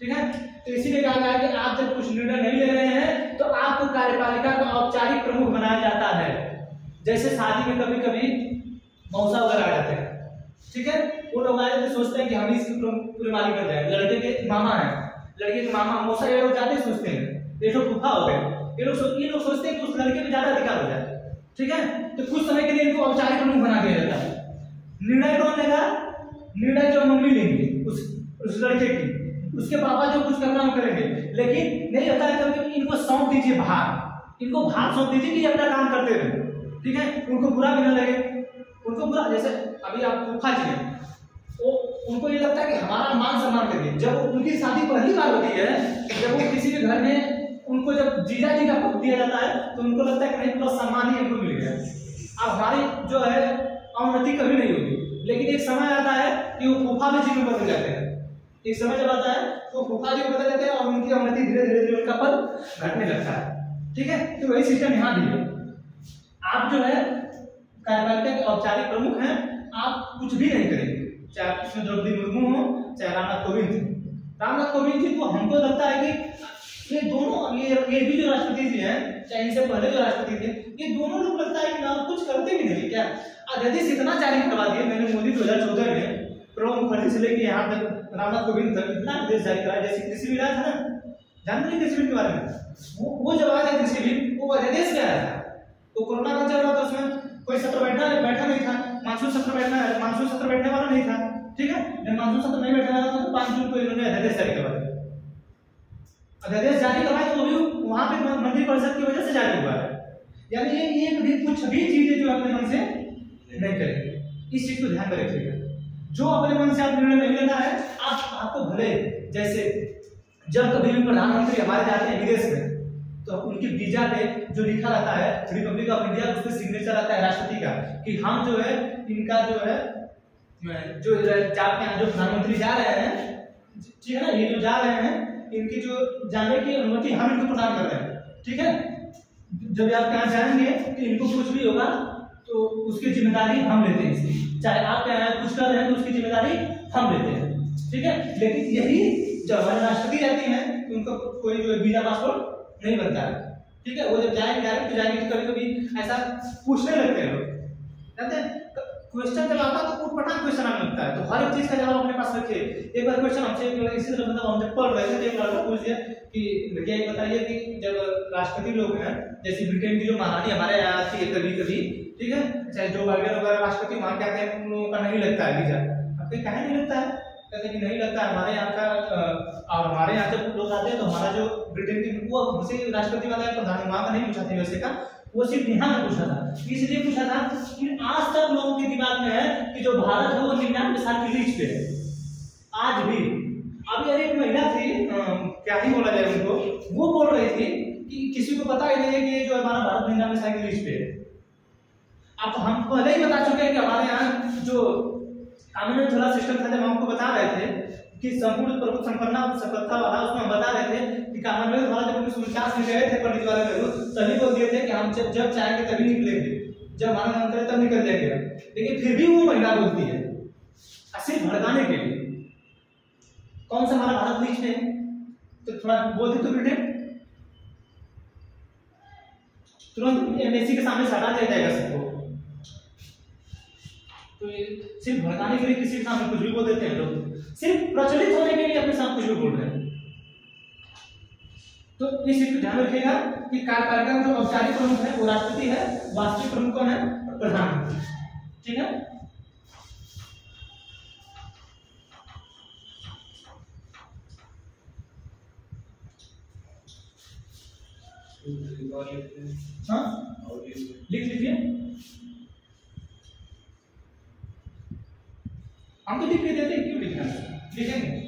ठीक है। तो इसीलिए कहा गया कि आप जब कुछ निर्णय नहीं ले रहे हैं तो आपको कार्यपालिका का औपचारिक प्रमुख बनाया जाता है। जैसे शादी में कभी कभी मौसा वगैरह आ जाते हैं, ठीक है, वो लोग आए तो सोचते हैं कि हम इसकी पूरे मालिक बन जाए, लड़के के मामा है, लड़के के मामा मौसा, ये लोग जाते सोचते हैं ये लोग फूफा हो गए, ये लोग सोचते हैं कि उस लड़के में ज्यादा अधिकार हो जाए, ठीक है। तो कुछ समय के लिए इनको औपचारिक प्रमुख बना दिया जाता है। निर्णय कौन लेगा? निर्णय जो मम्मी लेंगे उस लड़के की, उसके पापा जो कुछ करना हम करेंगे, लेकिन नहीं होता है कभी इनको सौंप दीजिए बाहर, इनको भार सौंप दीजिए कि ये अपना काम करते रहे, ठीक है। उनको बुरा भी ना लगे, उनको बुरा, जैसे अभी आप फूफा जी हैं, वो उनको ये लगता है कि हमारा मान सम्मान करिए। जब उनकी शादी पहली बार होती है, जब वो किसी भी घर में उनको जब जीजा जी का पद दिया जाता है तो उनको लगता है कि नहीं पूरा सम्मान ही हमको मिल गया, अब हमारी जो है अवनति कभी नहीं होगी। लेकिन एक समय आता है कि वो फूफा जी में बदल जाते हैं, एक समय जब आता है तो फूफा जी में बदल जाते हैं और उनकी अवनति धीरे धीरे उनका पद घटने लगता है, ठीक है। तो वही सिस्टम यहाँ भी है। आप जो है कार्यपालिका के औपचारिक प्रमुख हैं, आप कुछ भी नहीं करेंगे, चाहे कृष्ण द्रौपदी मुर्मू हो चाहे रामनाथ कोविंद थे। रामनाथ कोविंद जी को हमको लगता है कि ये दोनों, ये भी जो राष्ट्रपति जी हैं, चाहे इनसे पहले जो राष्ट्रपति थे, ये दोनों लोग लगता है कि ना कुछ करते भी नहीं क्या। आदेश इतना जारी करवा दिए मैंने मोदी 2014 में, प्रणब मुखर्जी से लेके यहाँ तक रामनाथ कोविंद तक इतना आदेश जारी करा। जैसे कृषि बिल आया था ना, जानते हैं कृषि बिल के बारे में, वो जब आया था कृषि बिल, वो अध्यादेश क्या आया था, तो कोरोना का चल रहा था, उसमें कोई सत्र बैठा नहीं था, मानसून सत्र बैठने वाला नहीं था, ठीक है। जब मानसून सत्र नहीं बैठने वाला था तो 5 जून को इन्होंने अध्यादेश जारी करवा दिया। अध्यादेश जारी करवाया तो वो भी वहां पे मंत्री परिषद की वजह से जारी हुआ है। यानी ये एक भी कुछ भी चीजें जो अपने मन से नहीं करेंगे, इस चीज को ध्यान में रखिएगा। जो अपने मन से आप निर्णय नहीं लेना है, आपको भले, जैसे जब कभी भी प्रधानमंत्री हमारे जाते हैं विदेश में तो उनकी वीजा पे जो लिखा रहता है रिपब्लिक ऑफ इंडिया, उस पर सिग्नेचर रहता है राष्ट्रपति का कि हम जो है इनका जो है जो प्रधानमंत्री जा रहे हैं, ठीक है ना, ये जो जा रहे हैं इनकी जो जाने की अनुमति हम इनको प्रदान कर रहे हैं, ठीक है। जब आप यहाँ जाएंगे तो इनको कुछ भी होगा तो उसकी जिम्मेदारी हम लेते हैं इसकी, चाहे आप यहाँ कुछ कर रहे हैं तो उसकी जिम्मेदारी हम लेते हैं, ठीक है। लेकिन यही जब हमारे राष्ट्रपति रहती हैं तो उनको कोई जो वीजा पासपोर्ट नहीं बनता है, ठीक है। वो जब जाएंगे तो कभी कभी ऐसा पूछने लगते हैं लोग, जानते हैं क्वेश्चन जब आता है तो उठपटांग क्वेश्चन आने लगता है, तो हर एक चीज का जवाब अपने पास रखिए। एक बार क्वेश्चन हमसे इसी तरह मतलब हम जब पढ़ रहे थे तो एक लड़का पूछ दिया कि भैया ये बताइए कि जब राष्ट्रपति लोग हैं, जैसे ब्रिटेन की जो महारानी हमारे यहाँ आती है कभी कभी, ठीक है, चाहे जो बाइडेन वगैरह राष्ट्रपति वहां क्या कहते हैं, उन लोगों का नहीं लगता है वीजा। आपको कहा नहीं लगता है, कहते हैं कि नहीं लगता है हमारे यहाँ का। और हमारे यहाँ जब लोग आते हैं तो हमारा जो ब्रिटेन की वो हमसे राष्ट्रपति वाला है, प्रधान वहां का नहीं पूछा था वैसे का, वो सिर्फ यहाँ में पूछा था। इसलिए पूछा था कि आज तक लोगों के दिमाग में है कि जो भारत है वो 99 साल की लीज पे है आज भी। अभी अरे एक महिला थी, क्या ही बोला जाए उनको, वो बोल रही थी कि किसी को पता ही नहीं है कि ये जो हमारा भारत 99 साल की लीज पे है। अब हम पहले ही बता चुके हैं कि हमारे यहाँ जो कॉमनवेल्थ वाला सिस्टम था, जब हम आपको बता रहे थे कि संपूर्ण प्रभु संपन्नता वाला, उसमें हम बता रहे थे कि कॉमनवेल्थ वाला जब 1949 में गए थे पंडित जवाहरलाल नेहरू, तभी बोल दिए थे कि हम जब चाहेंगे तभी निकलेंगे, जब हमारा मन करे तब निकल जाएंगे। लेकिन फिर भी वो महिला बोलती है सिर्फ भड़काने के लिए। कौन सा हमारा भारत लीज पे है, तो थोड़ा बोल दे तो ब्रिटेन तुरंत एमबेसी के सामने हटा दिया जाएगा सबको। तो सिर्फ भड़काने के लिए किसी के सामने कुछ भी बोल देते हैं लोग, सिर्फ प्रचलित होने के लिए अपने साथ कुछ भी बोल रहे हैं। तो इस चीज को ध्यान रखिएगा कि कार्यपालिका का जो औपचारिक प्रमुख है वो राष्ट्रपति है, वास्तविक प्रमुख कौन है, प्रधानमंत्री, ठीक है। हाँ लिख लीजिए, हम तो लिख के देते हैं, क्यों लिखना है, लिखेंगे।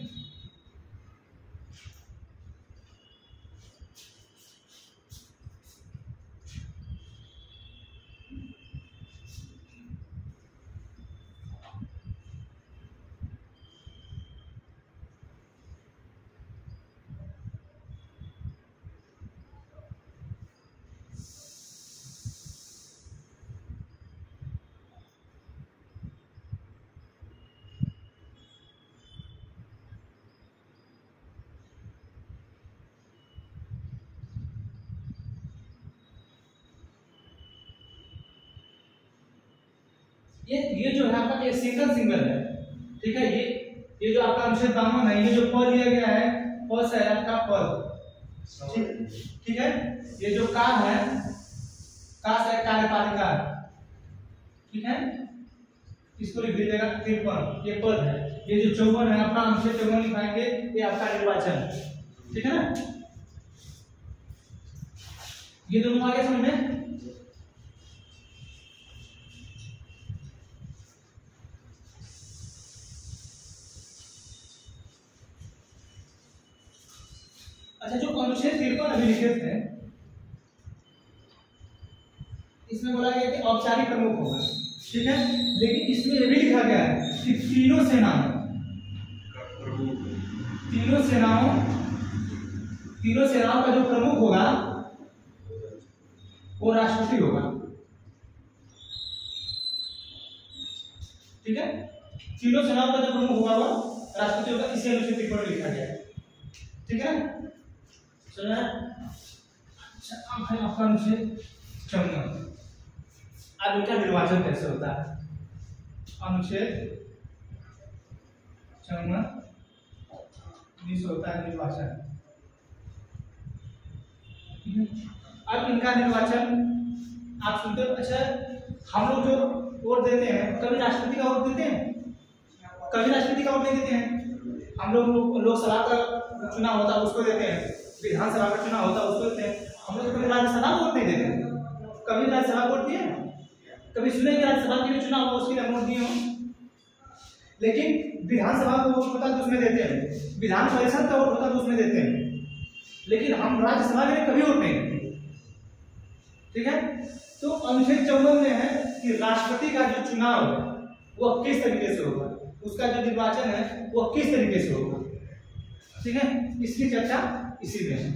ये जो है आपका एक सिंगल है, ठीक है। ये जो आपका अनुच्छेद 52 है, ये जो प लिया गया है, प से है आपका पद, ठीक है। ये जो का है, का से कार्यपालिका, ठीक है, इसको लिख दीजिएगा 53, ये पद है। ये जो 54 है आपका अनुच्छेद 54 लिखाएंगे, ये आपका निर्वाचन, ठीक है ना। ये दोनों आ गए समझ में। अच्छा, जो अनुच्छेद 53 अभी लिखे थे, इसमें बोला गया कि औपचारिक प्रमुख होगा, ठीक है, लेकिन इसमें यह भी लिखा गया है कि तीनों सेनाओं का जो प्रमुख होगा वो राष्ट्रपति होगा, ठीक है, तीनों सेनाओं का जो प्रमुख होगा वो राष्ट्रपति होगा। इसी अनुच्छेद 53 में लिखा गया है, ठीक है, सुना। अच्छा, अब है आपका अनुच्छेद 54। अब इनका निर्वाचन कैसे होता है? अनुच्छेद 54 होता है निर्वाचन। अब इनका निर्वाचन आप सुनते हो। अच्छा, हम लोग जो वोट देते हैं, कभी राष्ट्रपति का वोट देते हैं, कभी राष्ट्रपति का वोट नहीं देते हैं। हम लोग लोकसभा का चुनाव होता है उसको देते हैं, विधानसभा का चुनाव होता है उसको देते हैं। हम लोग कभी राज्यसभा वोट नहीं देते हैं। कभी राज्यसभा वोट दिए, कभी सुने कि राज्यसभा के लिए चुनाव हो उसके लिए वोट दिए हो, लेकिन विधानसभा का वोट होता है तो उसमें देते हैं, विधान परिषद का वोट होता है तो उसमें देते हैं, लेकिन हम राज्यसभा के लिए कभी वोट नहीं देते, ठीक है। तो अनुच्छेद 54 में है कि राष्ट्रपति का जो चुनाव है वो किस तरीके से होगा, उसका जो निर्वाचन है वो किस तरीके से होगा, ठीक है। इसकी चर्चा इसी में है।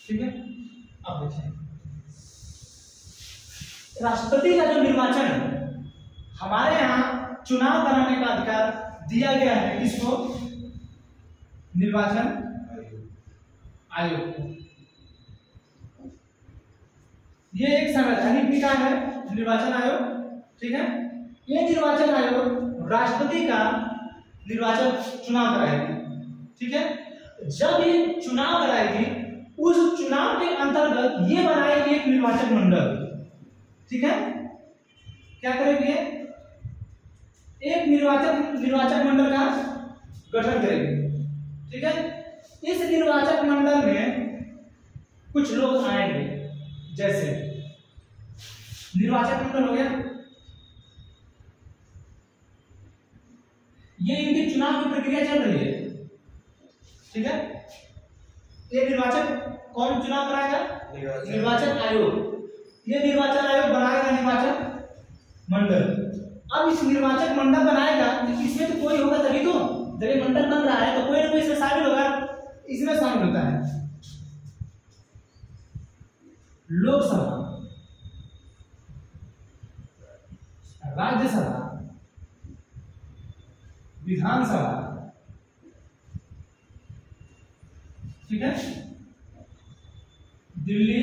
ठीक है, अब देखिए राष्ट्रपति का जो निर्वाचन है, हमारे यहाँ चुनाव कराने का अधिकार दिया गया है किसको? निर्वाचन आयोग को। ये एक संवैधानिक निकाय है निर्वाचन आयोग, ठीक है। ये निर्वाचन आयोग राष्ट्रपति का निर्वाचन चुनाव कराएगी, ठीक है। जब ये चुनाव कराएगी, उस चुनाव के अंतर्गत ये बनाएगी एक निर्वाचन मंडल, ठीक है। क्या करेगी? एक निर्वाचन मंडल का गठन करेगी, ठीक है। इस निर्वाचन मंडल में कुछ लोग आएंगे, जैसे निर्वाचन मंडल हो गया, ये इनकी चुनाव की प्रक्रिया चल रही है, ठीक है। ये निर्वाचन कौन चुनाव कराएगा? निर्वाचन आयोग। ये निर्वाचन आयोग बनाएगा निर्वाचन मंडल। अब इस निर्वाचन मंडल बनाएगा तो इसमें तो कोई होगा तभी तो, जब ये मंडल बन रहा है तो कोई ना कोई इसमें शामिल होगा। इसमें शामिल होता है लोकसभा, राज्यसभा, विधानसभा, ठीक है, दिल्ली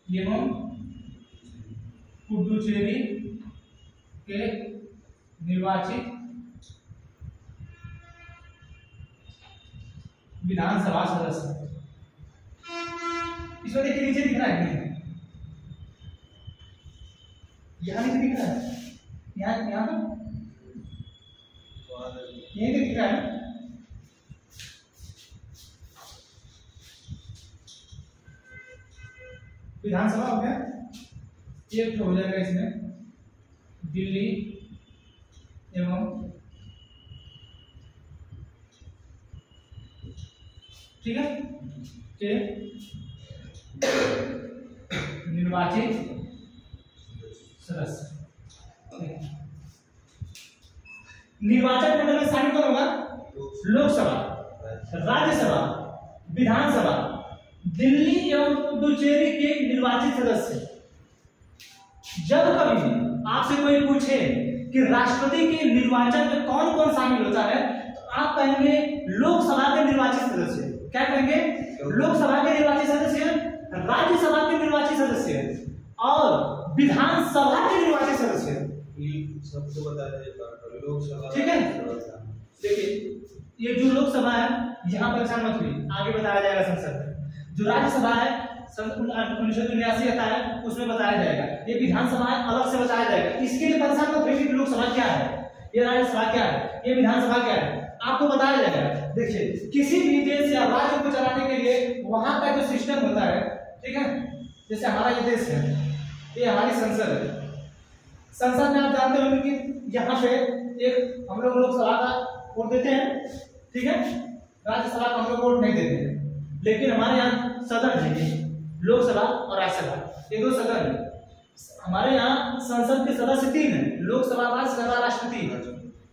एवं पुडुचेरी के निर्वाचित विधानसभा सदस्य। इसमें देखिए नीचे दिख रहा है नहीं, यहाँ नीचे दिख रहा है, यहाँ पर यही दिख रहा है। विधानसभा हो गया, ये हो जाएगा इसमें दिल्ली एवं ठीक है के निर्वाचित सदस्य। निर्वाचन मंडल में शामिल कौन होगा? लोकसभा, राज्यसभा, विधानसभा, दिल्ली एवं पुडुचेरी के निर्वाचित सदस्य। जब कभी आपसे कोई पूछे कि राष्ट्रपति के निर्वाचन में कौन कौन शामिल होता है, तो आप कहेंगे लोकसभा के निर्वाचित सदस्य। क्या कहेंगे? लोकसभा के निर्वाचित सदस्य, राज्यसभा के निर्वाचित सदस्य और विधानसभा के निर्वाचित सदस्य।
सबको बता दीजिए लोकसभा,
ठीक है। देखिए ये जो लोकसभा है यहाँ परेशान मत हुई, आगे बताया जाएगा संसद। जो राज्यसभा है 1989 आता है उसमें बताया जाएगा। ये विधानसभा अलग से बताया जाएगा, इसके लिए परेशान मत हुई कि लोकसभा क्या है। ये राज्यसभा क्या है, ये विधानसभा क्या है, आपको बताया जाएगा। देखिए किसी भी देश या राज्य को चलाने के लिए वहां का जो सिस्टम होता है, ठीक है, जैसे हमारा ये देश है, ये हमारी संसद है। संसद में आप जानते होंगे कि यहाँ पे एक हम लोग लोकसभा का वोट देते हैं, ठीक है, राज्यसभा का हम लोग वोट नहीं देते हैं। लेकिन हमारे यहाँ सदन है, लोकसभा और राज्यसभा, ये दो सदन है। हमारे यहाँ संसद के सदस्य 3 है, लोकसभा, राज्यसभा, राष्ट्रपति,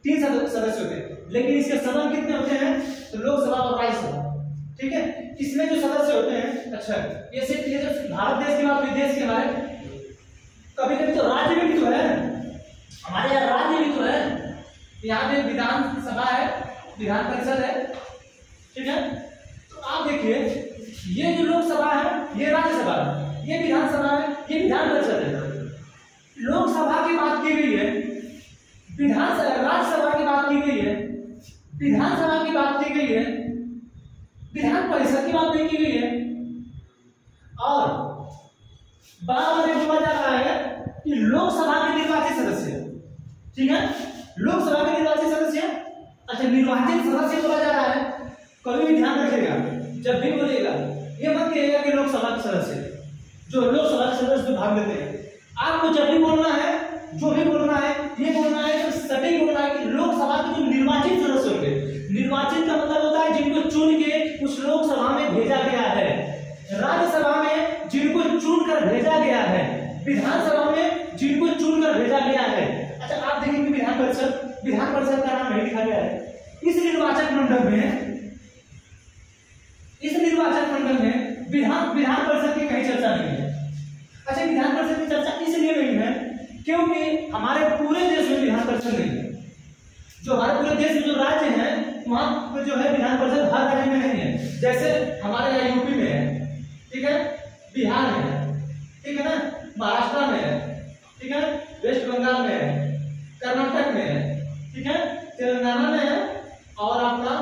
3 सदस्य होते हैं। लेकिन इसके सदन कितने होते हैं, तो लोकसभा और राज्यसभा, ठीक है। इसमें जो सदस्य होते हैं, अच्छा ये सिर्फ ये जो भारत देश के बाद विदेश के हमारे, कभी कभी तो राज्य में भी तो है, हमारे यहाँ राज्य भी तो है। यहाँ पे विधानसभा है, विधान परिषद है, ठीक है। तो आप देखिए ये जो लोकसभा है ये राज्यसभा है, ये विधानसभा है, ये विधान परिषद है। लोकसभा की बात की गई है, राज्यसभा की बात की गई है, विधानसभा की बात की गई है, विधान परिषद की बात नहीं की गई है। और बार-बार बोला जा रहा है कि लोकसभा के निर्वाचित सदस्य, ठीक है, लोकसभा के निर्वाचित सदस्य, अच्छा निर्वाचित सदस्य बोला जा रहा है। कभी भी ध्यान रखिएगा, जब भी बोलिएगा ये मत कहिएगा कि लोकसभा के सदस्य, जो लोकसभा के सदस्य जो भाग लेते हैं। आपको जब भी बोलना है, जो भी बोलना है, ये बोलना है तो सटीक बोलना है कि लोकसभा के जो निर्वाचित सदस्य होंगे। निर्वाचित का मतलब होता है जिनको चुन के उस लोकसभा में भेजा गया है, राज्यसभा में जिनको चुन कर भेजा गया है, विधानसभा में जिनको चुन कर भेजा गया है। अच्छा आप देखेंगे विधान परिषद का नाम नहीं लिखा गया है इस निर्वाचन मंडल में। इस निर्वाचन मंडल में विधान परिषद की कहीं चर्चा नहीं है। अच्छा विधान परिषद की चर्चा इसलिए नहीं है क्योंकि हमारे पूरे देश में विधान परिषद नहीं है। जो हमारे पूरे देश में जो राज्य हैं वहां पर जो है विधान परिषद हर राज्य में नहीं है। जैसे हमारे यहाँ यूपी में है, ठीक है, बिहार में है, ठीक है ना, महाराष्ट्र में है, ठीक है, वेस्ट बंगाल में है, कर्नाटक में है, ठीक है, तेलंगाना में है और अपना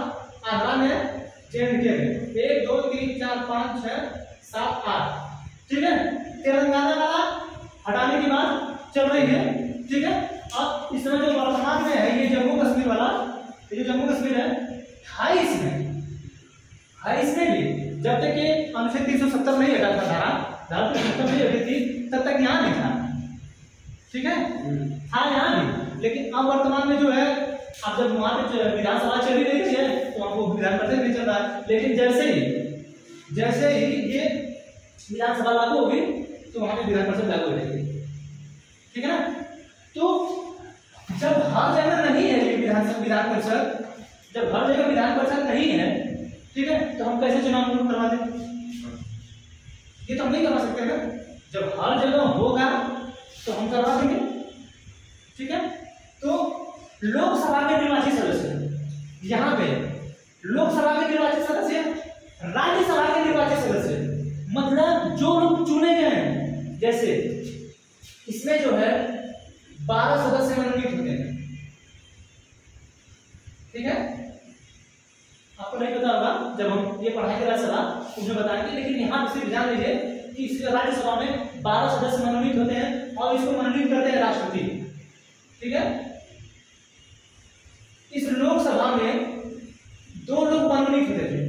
आंध्रा में, JNK में। 1 2 3 4 5 6 7 8, ठीक है। तेलंगाना वाला हटाने की बात चल रही है, ठीक है। अब इस समय जो वर्तमान में है ये जम्मू कश्मीर वाला, ये जो जम्मू कश्मीर है, हाई इसमें भी जब तक ये अनुच्छेद 370 नहीं हटा था, धारा 370 नहीं हटी थी तब तक यहाँ नहीं था, ठीक है, था यहाँ भी। लेकिन अब वर्तमान में जो है, अब जब वहां पे विधानसभा चली रही है तो आपको विधान परिषद नहीं चल रहा है। लेकिन जैसे ही ये विधानसभा लागू होगी तो वहां पे विधान परिषद लागू हो जाएगी, ठीक है ना। तो जब हर जगह नहीं है ये विधान परिषद, जब हर जगह विधान परिषद नहीं है, ठीक है, तो हम कैसे चुनाव करवा दें? ये तो हम नहीं करवा सकते ना। जब हर जगह होगा तो हम करवा देंगे, ठीक है। तो लोकसभा के निर्वाचित सदस्य, यहाँ पे लोकसभा के निर्वाचित सदस्य, राज्यसभा के निर्वाचित सदस्य, मतलब जो लोग चुने गए हैं। जैसे इसमें जो है 12 सदस्य मनोनीत होते हैं, ठीक है। आपको नहीं पता होगा, जब हम ये पढ़ाएंगे राज्यसभा उसमें बताएंगे। लेकिन यहाँ सिर्फ ध्यान दीजिए कि इस राज्यसभा में 12 सदस्य मनोनीत होते हैं और इसको मनोनीत करते हैं राष्ट्रपति, ठीक है। इस लोकसभा में 2 लोग मनोनीत होते थे,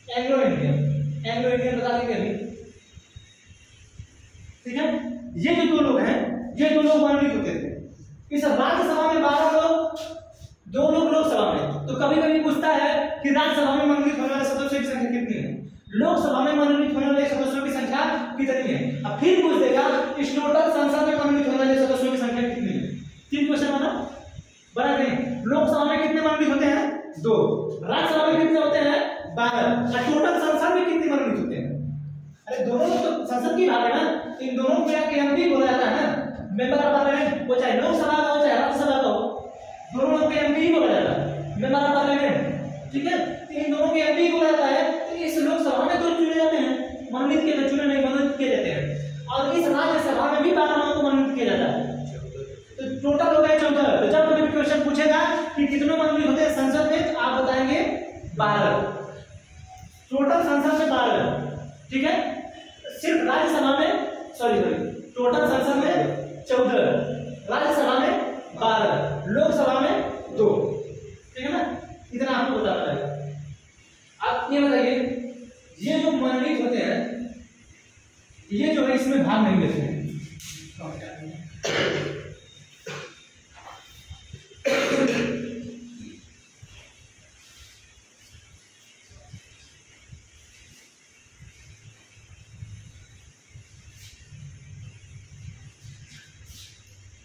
एंग्लो इंडियन बता देंगे अभी, ठीक है। ये जो 2 लोग हैं, ये 2 लोग मनोनीत होते थे। इस राज्यसभा में 12 लोग, 2 लोग लोकसभा में। तो कभी कभी पूछता है कि राज्यसभा में मनोनीत होने वाले सदस्यों की संख्या कितनी है, लोकसभा में मनोनीत होने वाले सदस्यों की संख्या कितनी है। अब फिर पूछ देगा इस टोटल संसद में मनोनीत होने वाले सदस्यों की संख्या कितनी है। 3 क्वेश्चन बना बराबर नहीं। लोकसभा में कितने मनोनीत होते हैं? 2। राज्यसभा में कितने होते हैं? 12। टोटल संसद में कितने मनोनीत होते हैं? अरे दोनों तो संसद की बात है ना, इन दोनों को मिला के एमपी बोला जाता है ना, मेंबर ऑफ पार्लियामेंट, वो चाहे लोकसभा का हो चाहे राज्यसभा का हो, दोनों लोग को एमपी ही बोला जाता है, मेंबर ऑफ पार्लियामेंट, ठीक है। इन दोनों को एमपी ही बोला जाता है। तो इस लोकसभा में 2 चुने जाते हैं, मनोनीत किए, चुने नहीं मनोनीत किए जाते हैं। और इस राज्यसभा में भी 12 लोगों को मनोनीत किया जाता है। तो टोटल हो गए 14। तो जब कभी क्वेश्चन पूछेगा कि कितने मनोनीत होते हैं संसद में, तो आप बताएंगे 12। टोटल संसद में 12, ठीक है। सिर्फ राज्यसभा में टोटल संसद में 14, राज्यसभा में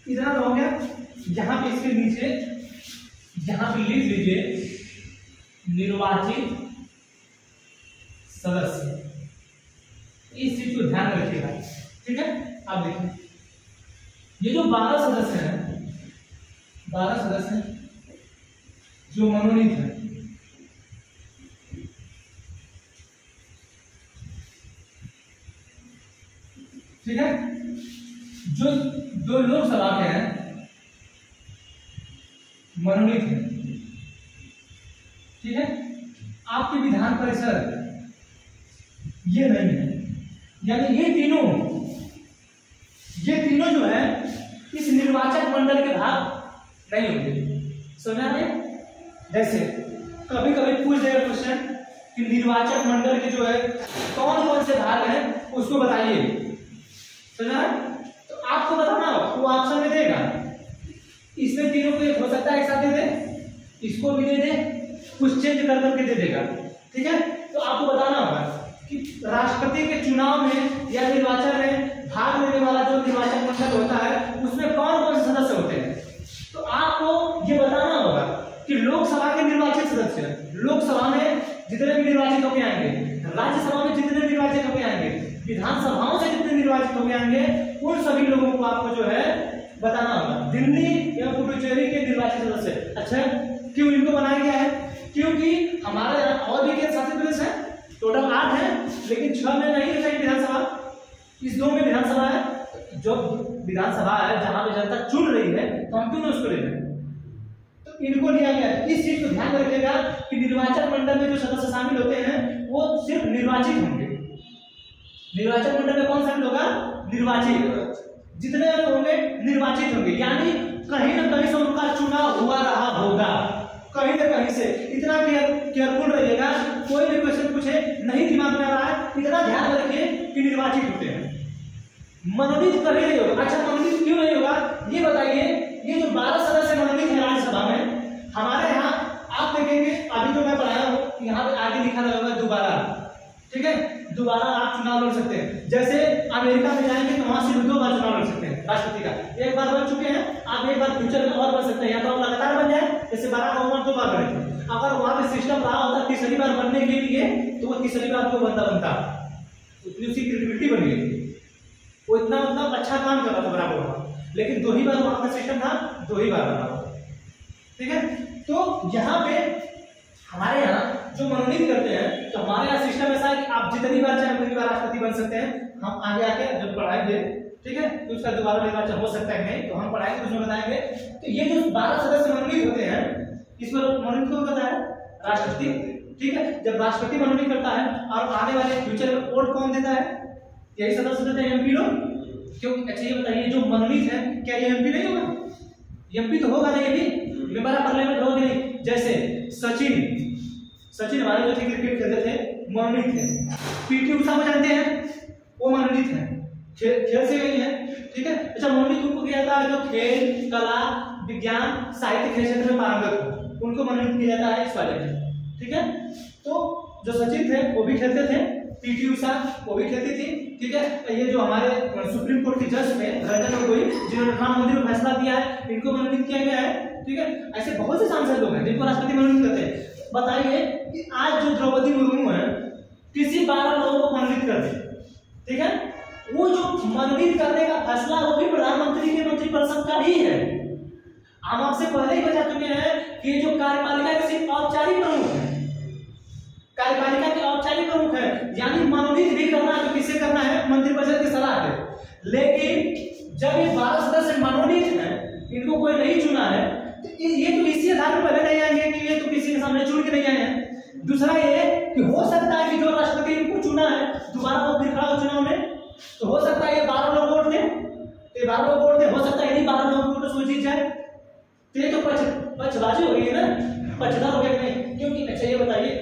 इतना तो हो गया। यहाँ पे इसके नीचे यहाँ पे लिख लीजिए निर्वाचित सदस्य। इस चीज को ध्यान रखिएगा, ठीक है। अब देखिए ये जो 12 सदस्य हैं, 12 सदस्य जो मनोनीत है, ठीक है, जो दो लोकसभा के हैं मनोनीत है, ठीक है। आपके विधान परिषद ये नहीं है, यानी ये तीनों जो है इस निर्वाचक मंडल के भाग नहीं होंगे। समझ में? जैसे कभी कभी पूछ देगा क्वेश्चन कि निर्वाचक मंडल के जो है कौन कौन से भाग हैं उसको बताइए, समझा? तो आपको बताना हो वो ऑप्शन में देगा। इसमें तीनों को एक हो सकता है एक साथ दे दे, इसको भी दे दे, कुछ चेंज कर करके दे देगा, ठीक है। तो आपको बताना होगा कि राष्ट्रपति के चुनाव में या निर्वाचन में भाग लेने वाला जो निर्वाचक मंडल होता है उसमें कौन कौन से सदस्य होते हैं। तो आपको ये बताना होगा कि लोकसभा के निर्वाचित सदस्य, लोकसभा में जितने भी निर्वाचित होकर आएंगे, राज्यसभा में जितने निर्वाचित होकर आएंगे, विधानसभाओं से जितने निर्वाचित होकर आएंगे, उन सभी लोगों को आपको जो है बताना होगा। दिल्ली या पुडुचेरी के निर्वाचित सदस्य। अच्छा, क्यों इनको बनाया गया है? क्योंकि हमारे यहाँ और भी केंद्र शासित प्रदेश है, टोटल 8 है, लेकिन 6 में नहीं है विधानसभा, इस 2 में विधानसभा है। जो विधानसभा है जहां पे जनता चुन रही है, तो हम क्यों उसको ले रहे हैं? तो इनको लिया गया है। इस चीज को ध्यान रखिएगा कि निर्वाचन मंडल में जो सदस्य शामिल होते हैं वो सिर्फ निर्वाचित होंगे। निर्वाचन मंडल में कौन शामिल होगा? निर्वाचित। जितने होंगे निर्वाचित होंगे, यानी कहीं ना कहीं से उनका चुनाव हुआ रहा होगा, कहीं ना कहीं से। इतना केयरफुल रहिएगा, कोई भी क्वेश्चन पूछे नहीं दिमाग में आ रहा है, इतना ध्यान रखिए कि निर्वाचित होते हैं, मनोनीत कभी नहीं होगा। अच्छा, मनोनीत क्यों नहीं होगा ये बताइए। ये जो 12 सदस्य मनोनीत है राज्यसभा में, हमारे यहाँ आप देखेंगे अभी जो मैं पढ़ाया हूँ यहाँ पे आगे लिखा रहेगा दोबारा, ठीक है, दोबारा आप चुनाव लड़ सकते हैं। जैसे अमेरिका में जाएंगे तो वहां सिर्फ 2 बार चुनाव लड़ सकते हैं राष्ट्रपति का, एक बार बन चुके हैं, आप एक बार फ्यूचर में और बन सकते हैं, या तो आप लगातार बन जाए, जैसे बराक ओबामा 2 बार बने थे। अगर वहां पे सिस्टम रहा होता तीसरी बार बनने के लिए, तो वो तीसरी बार को बनता उतनी उसकी क्रेडिबिलिटी बन गई, वो इतना अच्छा काम कर रहा था बराक ओबामा, लेकिन 2 ही बार वहां का सिस्टम था, 2 ही बार बना, ठीक है। तो यहाँ पे हमारे यहाँ जो मनोनीत करते हैं, तो हमारे यहाँ सिस्टम ऐसा है कि आप जितनी बार चाहे उतनी बार राष्ट्रपति बन सकते हैं। हम आगे आके जब पढ़ाएंगे, ठीक है, तो उसका दोबारा निर्वाचन हो सकता है नहीं, तो हम पढ़ाएंगे तो उसमें बताएंगे। तो ये जो 12 सदस्य मनोनीत होते हैं, इसमें मनोनीत कौन करता है? राष्ट्रपति, ठीक है। जब राष्ट्रपति मनोनीत करता है और आने वाले फ्यूचर में वोट कौन देता है? यही सदस्य देते हैं, एमपी लोग। क्यों? अच्छा ये बताइए, जो मनोनीत है क्या ये एमपी नहीं होगा? एमपी तो होगा नहीं, अभी मेंबर ऑफ पार्लियामेंट होगा नहीं। जैसे सचिन हमारे जो क्रिकेट खेलते थे मनोनीत थे। पीटी उषा को जानते हैं, वो मनोनीत है, खेल से गई है, ठीक है। अच्छा, मनोनीत उनको किया जाता है जो खेल, कला, विज्ञान, साहित्य के क्षेत्र में पारंगत हो, उनको मनोनीत किया जाता है इस वाले में, ठीक है। तो जो सचिन थे वो भी खेलते थे, पीटी उषा वो भी खेलती थी, ठीक है। ये जो हमारे सुप्रीम कोर्ट के जज में रंजन गोगोई, जिन्होंने राम मंदिर में फैसला दिया है, इनको मनोनीत किया गया है, ठीक है। ऐसे बहुत से सांसद लोग हैं जिनको राष्ट्रपति मनोनीत करते हैं। बताइए कि आज जो द्रौपदी मुर्मू है, किसी 12 लोगों को मनोनीत कर दे, ठीक है। वो जो मनोनीत करने का फैसला वो भी प्रधानमंत्री के मंत्रिपरिषद का ही है। हम आपसे पहले ही बता चुके हैं कि जो कार्यपालिका के सिर्फ औपचारिक प्रमुख है, कार्यपालिका के औपचारिक प्रमुख है, यानी मनोनीत भी करना है तो किसे करना है? मंत्रिपरिषद की सलाह है। लेकिन जब ये 12 सदस्य मनोनीत है, इनको कोई नहीं चुना है, तो ये तो इसी आधार पर पहले नहीं आएंगे कि ये तो किसी के सामने चुन के नहीं आए हैं। दूसरा ये कि हो सकता है कि जो राष्ट्रपति इनको चुना है दोबारा वो फिर खड़ा हो चुनाव में, तो हो सकता है ये 12 लोग वोट दें, तो 12 लोग वोट दें, हो सकता है यही 12 लोग वोट तो जीत जाए। तो ये तो पक्षबाजी हो गई है ना, पक्षधर हो गया नहीं। क्योंकि अच्छा ये बताइए,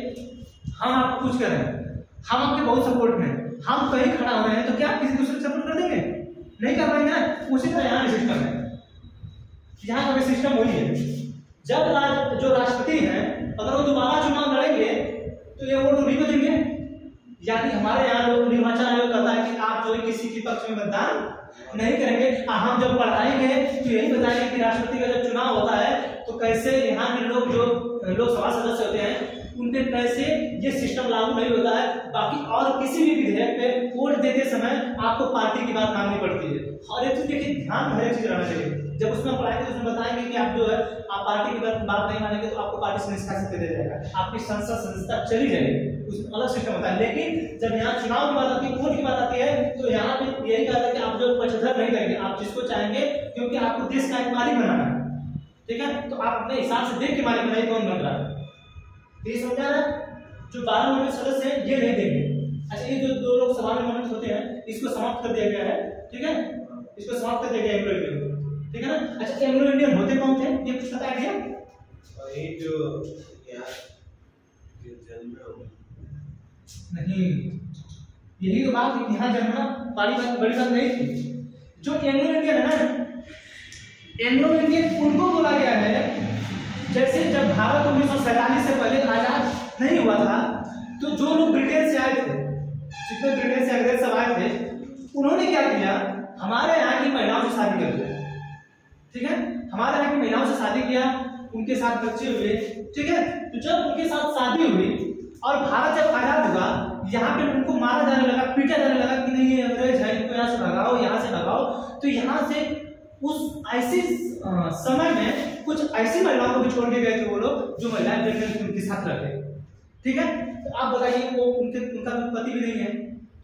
हम आपको कुछ कर रहे हैं, हम आपके बहुत सपोर्ट में, हम कहीं खड़ा हो रहे हैं, तो क्या किसी दूसरे को सपोर्ट कर देंगे? नहीं कर पाएंगे ना। उसी तरह यहाँ सिस्टम है, यहाँ का सिस्टम वही है। जब जो राष्ट्रपति हैं अगर वो दोबारा चुनाव लड़ेंगे तो ये वोट उन्हीं को देंगे। यानी हमारे यहाँ लोग निर्वाचन आयोग कहता है कि आप जो है किसी के पक्ष में मतदान नहीं करेंगे। हम जब पढ़ाएंगे तो ये बताएंगे कि राष्ट्रपति का जब चुनाव होता है तो कैसे यहाँ के लोग जो लोकसभा सदस्य होते हैं उनपे कैसे ये सिस्टम लागू नहीं होता है। बाकी और किसी भी विधेयक पे वोट देते समय आपको पार्टी की बात माननी पड़ती है। हर एक चीज देखिए, ध्यान में हर एक चीज रहना चाहिए। जब उसमें पढ़ाएंगे तो उसमें बताएंगे कि आप जो है आप पार्टी की बात नहीं मानेंगे तो आपको पार्टी से निष्कासित कर दिया जाएगा, आपकी संसद सदस्यता चली जाएगी, उसमें अलग सिस्टम होता है। लेकिन जब यहाँ चुनाव की बात आती है, वोट की बात आती है, तो यहाँ पे यही कहा था कि आप जो पक्षधर नहीं करेंगे, आप जिसको चाहेंगे, क्योंकि आपको देश का एक मालिक बनाना है, ठीक है। तो आप अपने हिसाब से देख के मालिक बनाइए कौन बन रहा है। ये समझा ना, जो 12 मंडल सदस्य हैं ये नहीं देंगे। अच्छा, ये जो 2 लोग सभा में मंडल होते हैं इसको समाप्त कर दिया गया है, ठीक है, इसको समाप्त कर दिया गया एंग्लो इंडियन, ठीक है ना। अच्छा, एंग्लो इंडियन होते कौन थे ये कुछ पता है क्या?
ये जो यार ये जन्म
नहीं, यही तो बात है, यहाँ जन्मना बड़ी बात नहीं थी। जो एंग्लो इंडियन है ना, एंग्लो इंडियन उनको बोला गया है जैसे जब भारत 1947 से पहले आजाद नहीं हुआ था तो जो लोग ब्रिटेन से आए थे, जितने ब्रिटेन से अंग्रेज सब आए थे, उन्होंने क्या किया, हमारे यहाँ की महिलाओं से शादी कर दिया, ठीक है, हमारे यहाँ की महिलाओं से शादी किया, उनके साथ बच्चे हुए, ठीक है। तो जब उनके साथ शादी हुई और भारत जब आजाद हुआ, यहाँ पे उनको मारा जाने लगा, पीटा जाने लगा कि नहीं ये अंग्रेज है, इनको यहाँ से भगाओ, यहाँ से भगाओ। तो यहाँ से उस ऐसे समय में कुछ ऐसी महिलाओं को भी छोड़ के गए थे वो लोग जो महिलाएं प्रेग्नेंट उनके साथ रखे, ठीक है। तो आप बताइए वो उनका पति भी नहीं है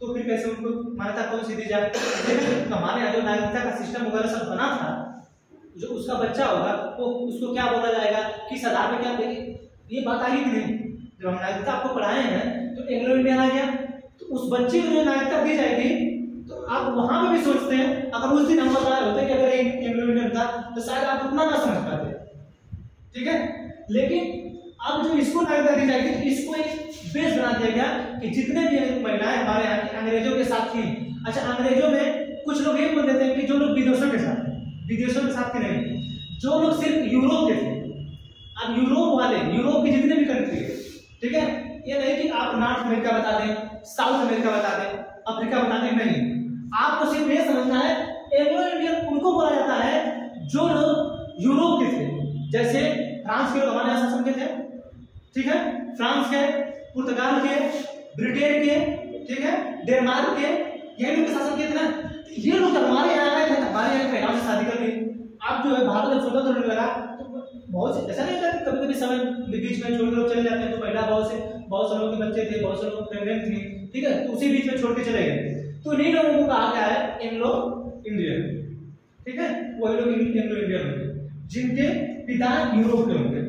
तो फिर कैसे उनको मान्यता कौन सी दी जाए? तो हमारे यहाँ जो नागरिकता का सिस्टम वगैरह सब बना था, जो उसका बच्चा होगा वो उसको क्या बोला जाएगा, किस आधार में क्या देगी, ये बात आई कि नहीं? जब हम नागरिकता आपको पढ़ाए हैं तो एंग्लो इंडियन आ गया, तो उस बच्चे को जो नागरिकता दी जाएगी तो आप वहां पे भी सोचते हैं, अगर उस दिन हम बताए होते कि अगर एंग्लो इंडियन था तो शायद आप उतना ना समझ पाते, ठीक है। लेकिन अब जो इसको नागरिकता दी जाएगी तो इसको एक बेस बना दिया गया कि जितने भी महिलाएं हमारे यहाँ की अंग्रेजों के साथ थी। अच्छा, अंग्रेजों में कुछ लोग ये बोल देते हैं कि जो लोग विदेशों के साथ थे नहीं, जो लोग सिर्फ यूरोप के थे। अब यूरोप वाले, यूरोप की जितने भी कंट्री है, ठीक है, ये नहीं कि आप नॉर्थ अमेरिका बता दें, साउथ अमेरिका बता दें, अफ्रीका बता दें, नहीं, आपको सिर्फ ये समझना है एंग्लो इंडियन उनको बोला जाता है जो लोग यूरोप के थे। जैसे फ्रांस के लोग हमारे यहाँ शासन के थे, ठीक है, फ्रांस के, पुर्तगाल के, ब्रिटेन के, ठीक है, डेनमार्क के, ये लोग शासन किए थे ना। ये लोग जब हमारे यहाँ आए थे, हमारे यहाँ महिलाओं से शादी कर ली। अब जो है भारत जब स्वतंत्र होने लगा तो बहुत से ऐसा नहीं होता कि कभी कभी समय बीच में छोड़ के लोग चले जाते हैं, तो महिला बहुत से लोगों के बच्चे थे, बहुत से लोग प्रेग्नेंट थी, ठीक है, तो उसी बीच में छोड़ के चले गए। तो इन्हीं लोगों को कहा गया है एंग्लो इंडियन, ठीक है, वही लोग एंग्लो इंडियन होंगे जिनके पिता यूरोप के होंगे।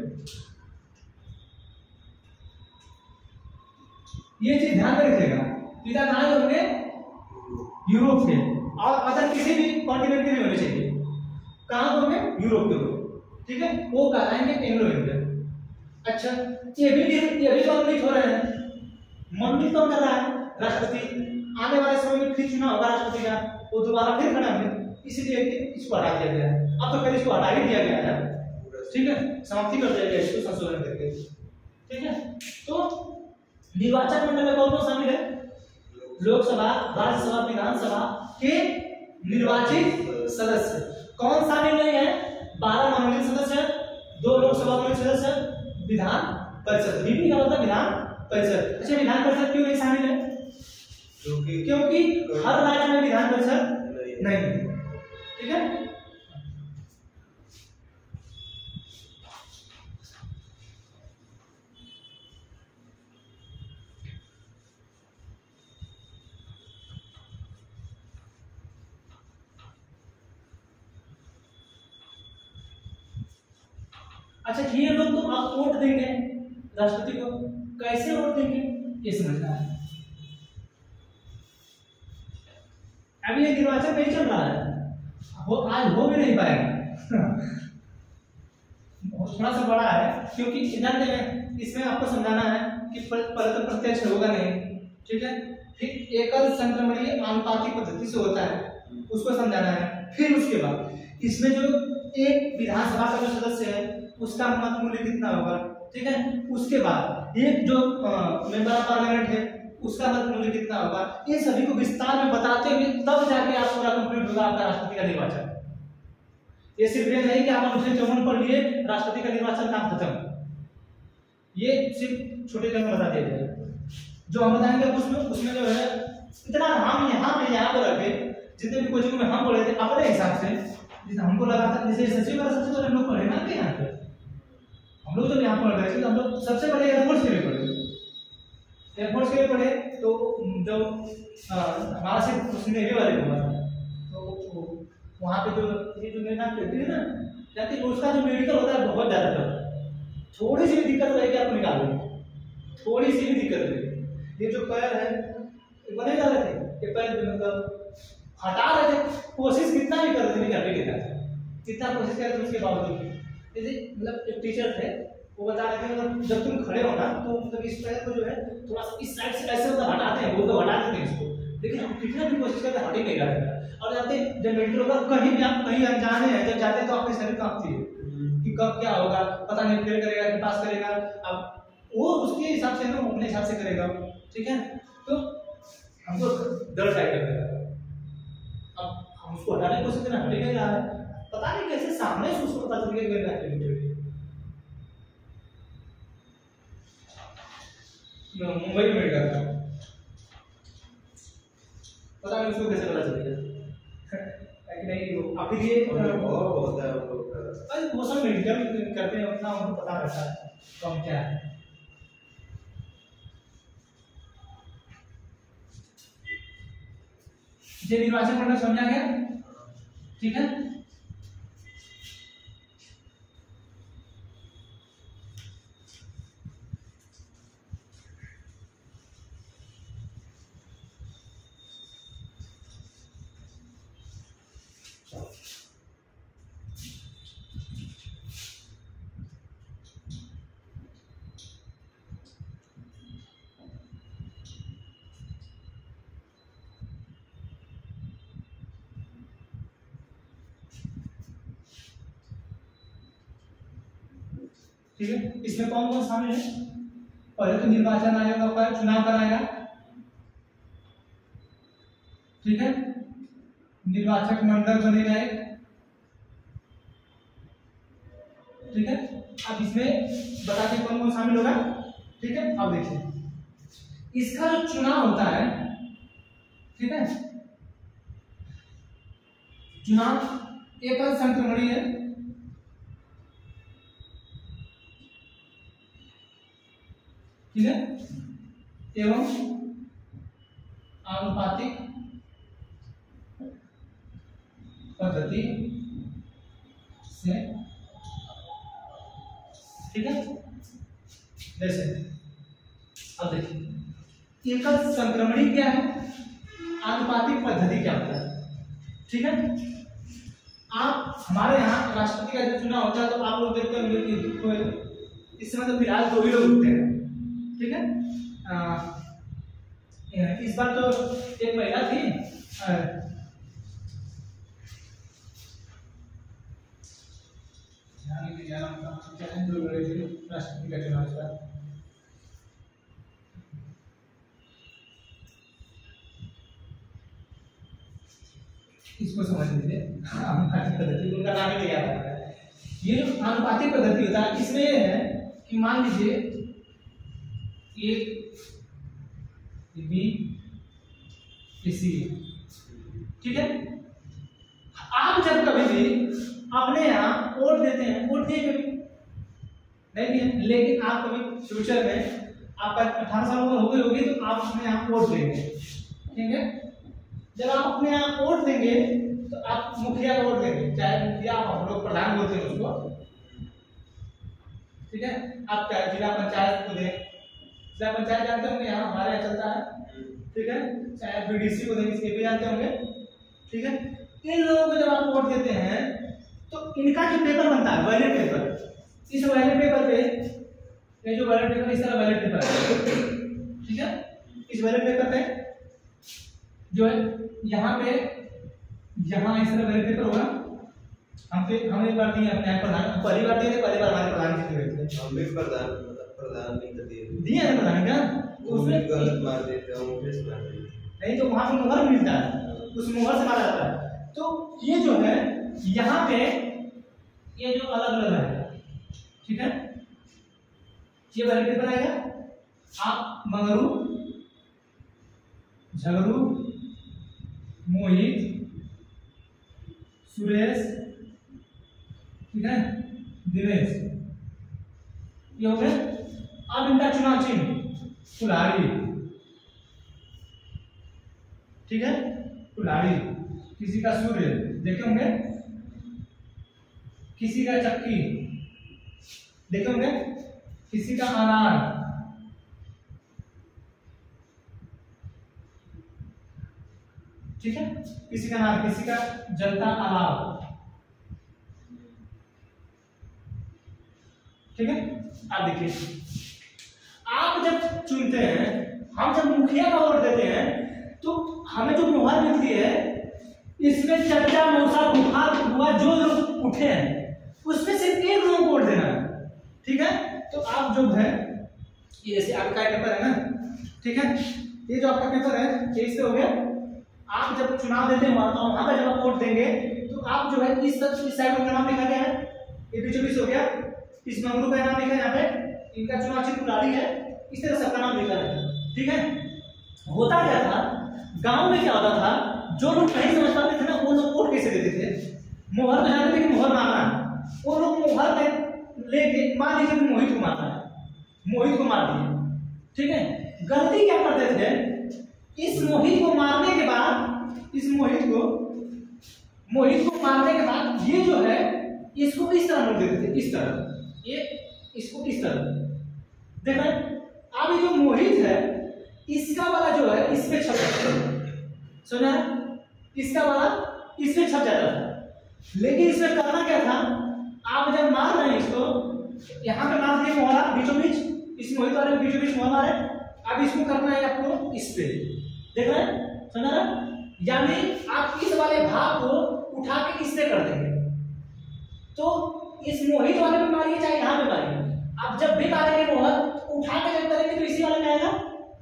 ये चीज ध्यान में रखिएगा, पिता कहाँ होंगे, यूरोप के, और अदर किसी भी कॉन्टिनेंट के नहीं होने चाहिए, कहाँ होंगे, यूरोप के होंगे, ठीक है, वो कहलाएंगे एंग्लो इंडियन। अच्छा, ये भी मनोनीत हो रहे हैं, मनोनीत कौन कर रहा है, राष्ट्रपति। आने वाले समय में फिर चुनाव होगा राष्ट्रपति का, वो दोबारा फिर खड़ा होंगे, इसलिए इसको हटा दिया गया है। अब तो फिर इसको हटा ही दिया गया है, ठीक है, समाप्ति कर दिया गया इसको संशोधन करके, ठीक है। तो निर्वाचन मंडल में कौन कौन शामिल है, लोकसभा, राज्यसभा, विधानसभा के निर्वाचित सदस्य। कौन शामिल नहीं है, 12 मनोनीत सदस्य, 2 लोकसभा मनोनीत सदस्य, विधान परिषद। बीपी का मतलब विधान परिषद। अच्छा, विधान परिषद क्यों नहीं शामिल है, क्योंकि हर राज्य में विधान परिषद नहीं है, ठीक है। अच्छा, ये लोग तो आप वोट देंगे राष्ट्रपति को, कैसे वोट देंगे ये समझना है। अभी ये निर्वाचन नहीं चल रहा है, वो आज हो भी नहीं पाएगा थोड़ा सा बड़ा है, क्योंकि जानते हैं इसमें आपको समझाना है कि पहले तो प्रत्यक्ष होगा नहीं, ठीक है, फिर एकल संक्रमणीय आनुपातिक पद्धति से होता है, उसको समझाना है। फिर उसके बाद इसमें जो एक विधानसभा का जो सदस्य है उसका मत मूल्य कितना होगा, ठीक है, उसके बाद एक जो मेंबर ऑफ पार्लियामेंट है उसका मत मूल्य कितना होगा, इन सभी को विस्तार में बताते हुए तब जाके आप पूरा कंप्लीट होगा आपका राष्ट्रपति का निर्वाचन। ये सिर्फ ये नहीं कि आप अनुच्छेद 54 पढ़ लिए राष्ट्रपति का निर्वाचन काम खत्म, ये सिर्फ छोटे जगह बता दिया गया। जो हम बताएंगे उसमें जो है इतना हम यहाँ पर रखे जितने भी कोचिंग में हम पढ़े थे अपने हिसाब से, जैसे हमको लगा था, जैसे एसएससी वाला सबसे पहले हम लोग पढ़े ना कि यहाँ पे हम लोग जब यहाँ पढ़ रहे थे तो हम लोग सबसे पहले एयरफोर्स के लिए पढ़े, एयरफोर्स के लिए पढ़े। तो जो हमारा सिर्फ उसने नेवी वाले को हुआ, तो वहाँ पे जो ये जो मेरा कहती है ना, कहती है उसका जो मेडिकल होता है बहुत ज़्यादा टफ, थोड़ी सी भी दिक्कत रहेगी आप निकाल लेंगे, थोड़ी सी भी दिक्कत रहेगी। ये जो पैर है बने जा रहे थे, ये पैर मतलब हटा रहे थे, कोशिश कितना भी कर रहे थे नहीं हटे के था, कितना कोशिश कर रहे थे उसके बावजूद भी। जैसे मतलब एक टीचर थे वो बता रहे थे मतलब जब तुम खड़े हो ना तो मतलब इस पैर को जो है थोड़ा सा इस साइड से ऐसे मतलब हटाते हैं, वो तो हटाते थे इसको, लेकिन हम कितना भी कोशिश करते हटे नहीं रहा। और जाते जब मेडिकल होगा कहीं भी आप कहीं अनजाने हैं, जब जाते हैं तो आपकी शरीर कांपती है कि कब क्या होगा, पता नहीं फेल करेगा कि पास करेगा, अब वो उसके हिसाब से ना अपने हिसाब से करेगा, ठीक है। तो हमको डर टाइप लगेगा, अब हम उसको हटाने की कोशिश करना हटे नहीं रहा है, पता नहीं कैसे सामने से उसको पता चल गया कि मैं मुंबई में मेडिकल था, पता नहीं उसको कैसे पता चलेगा कि नहीं वो आप ये
और होता है वो लोग का।
अरे वो सब मेडिकल करते हैं अपना, उनको पता रहता है कौन क्या है। ये निर्वाचन मंडल समझा गया, ठीक है। ठीक है, इसमें कौन कौन शामिल है? पहले तो निर्वाचन आयोग का चुनाव कराएगा, ठीक है, निर्वाचक मंडल बनेगा एक, ठीक है। अब इसमें बताते कौन कौन शामिल होगा, ठीक है। अब देखिए इसका जो चुनाव होता है, ठीक है, चुनाव एकल संक्रमणीय है, ठीक है, एवं आनुपातिक पद्धति से, ठीक है। जैसे अब देखिए एकल संक्रमणी क्या है, आनुपातिक पद्धति क्या होता है, ठीक है। आप हमारे यहाँ राष्ट्रपति का जब चुनाव होता है तो आप लोग देखते होंगे कि इस समय तो फिलहाल 2 ही लोग उठते हैं, ठीक है। इस बार तो एक महिला थी, राष्ट्रपति का चुनाव था, इसको समझ लीजिए, आनुपातिक पद्धति, उनका नाम ही नहीं याद आ रहा है। ये जो आनुपातिक पद्धति होता है इसमें यह है कि मान लीजिए ये बी सी, ठीक है। आप जब कभी भी अपने यहाँ वोट देते हैं, वोट दिए कभी नहीं दिए, लेकिन आप कभी फ्यूचर में आपका 18 साल उम्र हो गई होगी तो आप अपने यहाँ वोट देंगे, ठीक है। जब आप अपने यहाँ वोट देंगे तो आप मुखिया को वोट देंगे, चाहे मुखिया हम लोग प्रधान बोलते हैं उसको, ठीक है। आप चाहे जिला पंचायत को दें, जिला पंचायत जानते होंगे यहाँ हमारे यहाँ चलता है, ठीक है, चाहे बीडीसी को दें, इसके भी जानते होंगे, ठीक है। इन लोगों को जब आप वोट देते हैं तो इनका जो पेपर बनता है बैलेट पेपर, इस बैलेट पेपर पे ये जो बैलेट पेपर इस तरह बैलेट पेपर है, ठीक है। इस बैलेट पेपर पे जो है यहाँ पे यहाँ इस तरह बैलेट पेपर होगा, हम एक बार दिए अपने प्रधान, पहली बार दिए थे, पहली बार हमारे प्रधान जी हुए थे,
हम भी प्रधान नहीं कर
दिए हैं प्रधान का,
उसमें गलत मार देते हैं,
नहीं तो वहां से मुहर मिलता है, उस मुहर से मारा जाता है। तो ये जो है यहाँ पे ये जो अलग अलग है, ठीक है, ये वैरायटी बनाएगा आप मंगरू, झगड़ू, मोहित, सुरेश, ठीक है, दिनेश, ये हो गए। अब इनका चुनाव चिन्ह कुल्हाड़ी, ठीक है, कुल्हाड़ी, किसी का सूर्य देखे होंगे, किसी का चक्की देखे होंगे, किसी का अनार, ठीक है, किसी का अनार, किसी का जलता अलाव, ठीक है। आप देखिए, आप जब चुनते हैं, हम जब मुखिया का वोट देते हैं तो हमें जो मुहर मिलती है इसमें चर्चा मौसा बुखार हुआ जो लोग उठे हैं उसमें सिर्फ एक लोगों को वोट देना है, ठीक है। तो आप जो है ये जैसे आपका पेपर है ना, ठीक है, ये जो आपका पेपर है ये इससे हो गया। आप जब चुनाव देते हैं वहां पर जब आप वोट देंगे तो आप जो है इस साइड का नाम लिखा गया है, ये बीचों बीच हो गया, इस मंगरू का नाम लिखा है, यहाँ पे इनका चुनाव चिन्ह कुल्हाड़ी है, इस तरह सबका नाम लिखा है, ठीक है। होता क्या था, गांव में क्या होता था, जो लोग नहीं समझ पाते थे ना वो लोग वोट कैसे देते थे, मोहर तो जानते थे कि मोहर मारना है, वो लोग मोहर लेके मान लीजिए मोहित को मारना है, मोहित को मार दिए, ठीक है। गलती क्या करते थे, इस मोहित को मारने के बाद, इस मोहित को मारने के बाद ये जो है इसको इस तरह मोड़ देते थे, इस तरह, ये इसको इस तरह देखा। अब ये जो मोहित है इसका वाला जो है इस पे छप जाता है, सुना है, इसका वाला इस पे छप जाता था, लेकिन इसमें करना क्या था, आप जब मार रहे हैं इसको यहाँ पे मार दिए मोहरा बीचों बीच, इस मोहित वाले बीचों बीच मोहरा है, अब इसको करना है आपको इस पे, देख रहे हैं, सुना ना, यानी आप इस वाले भाग को उठा के इससे कर देंगे, तो इस मोहित वाले पे मारिए चाहे यहाँ पे मारिए, आप जब भी मारेंगे मोहर उठा के जब करेंगे तो इसी वाले में आएगा,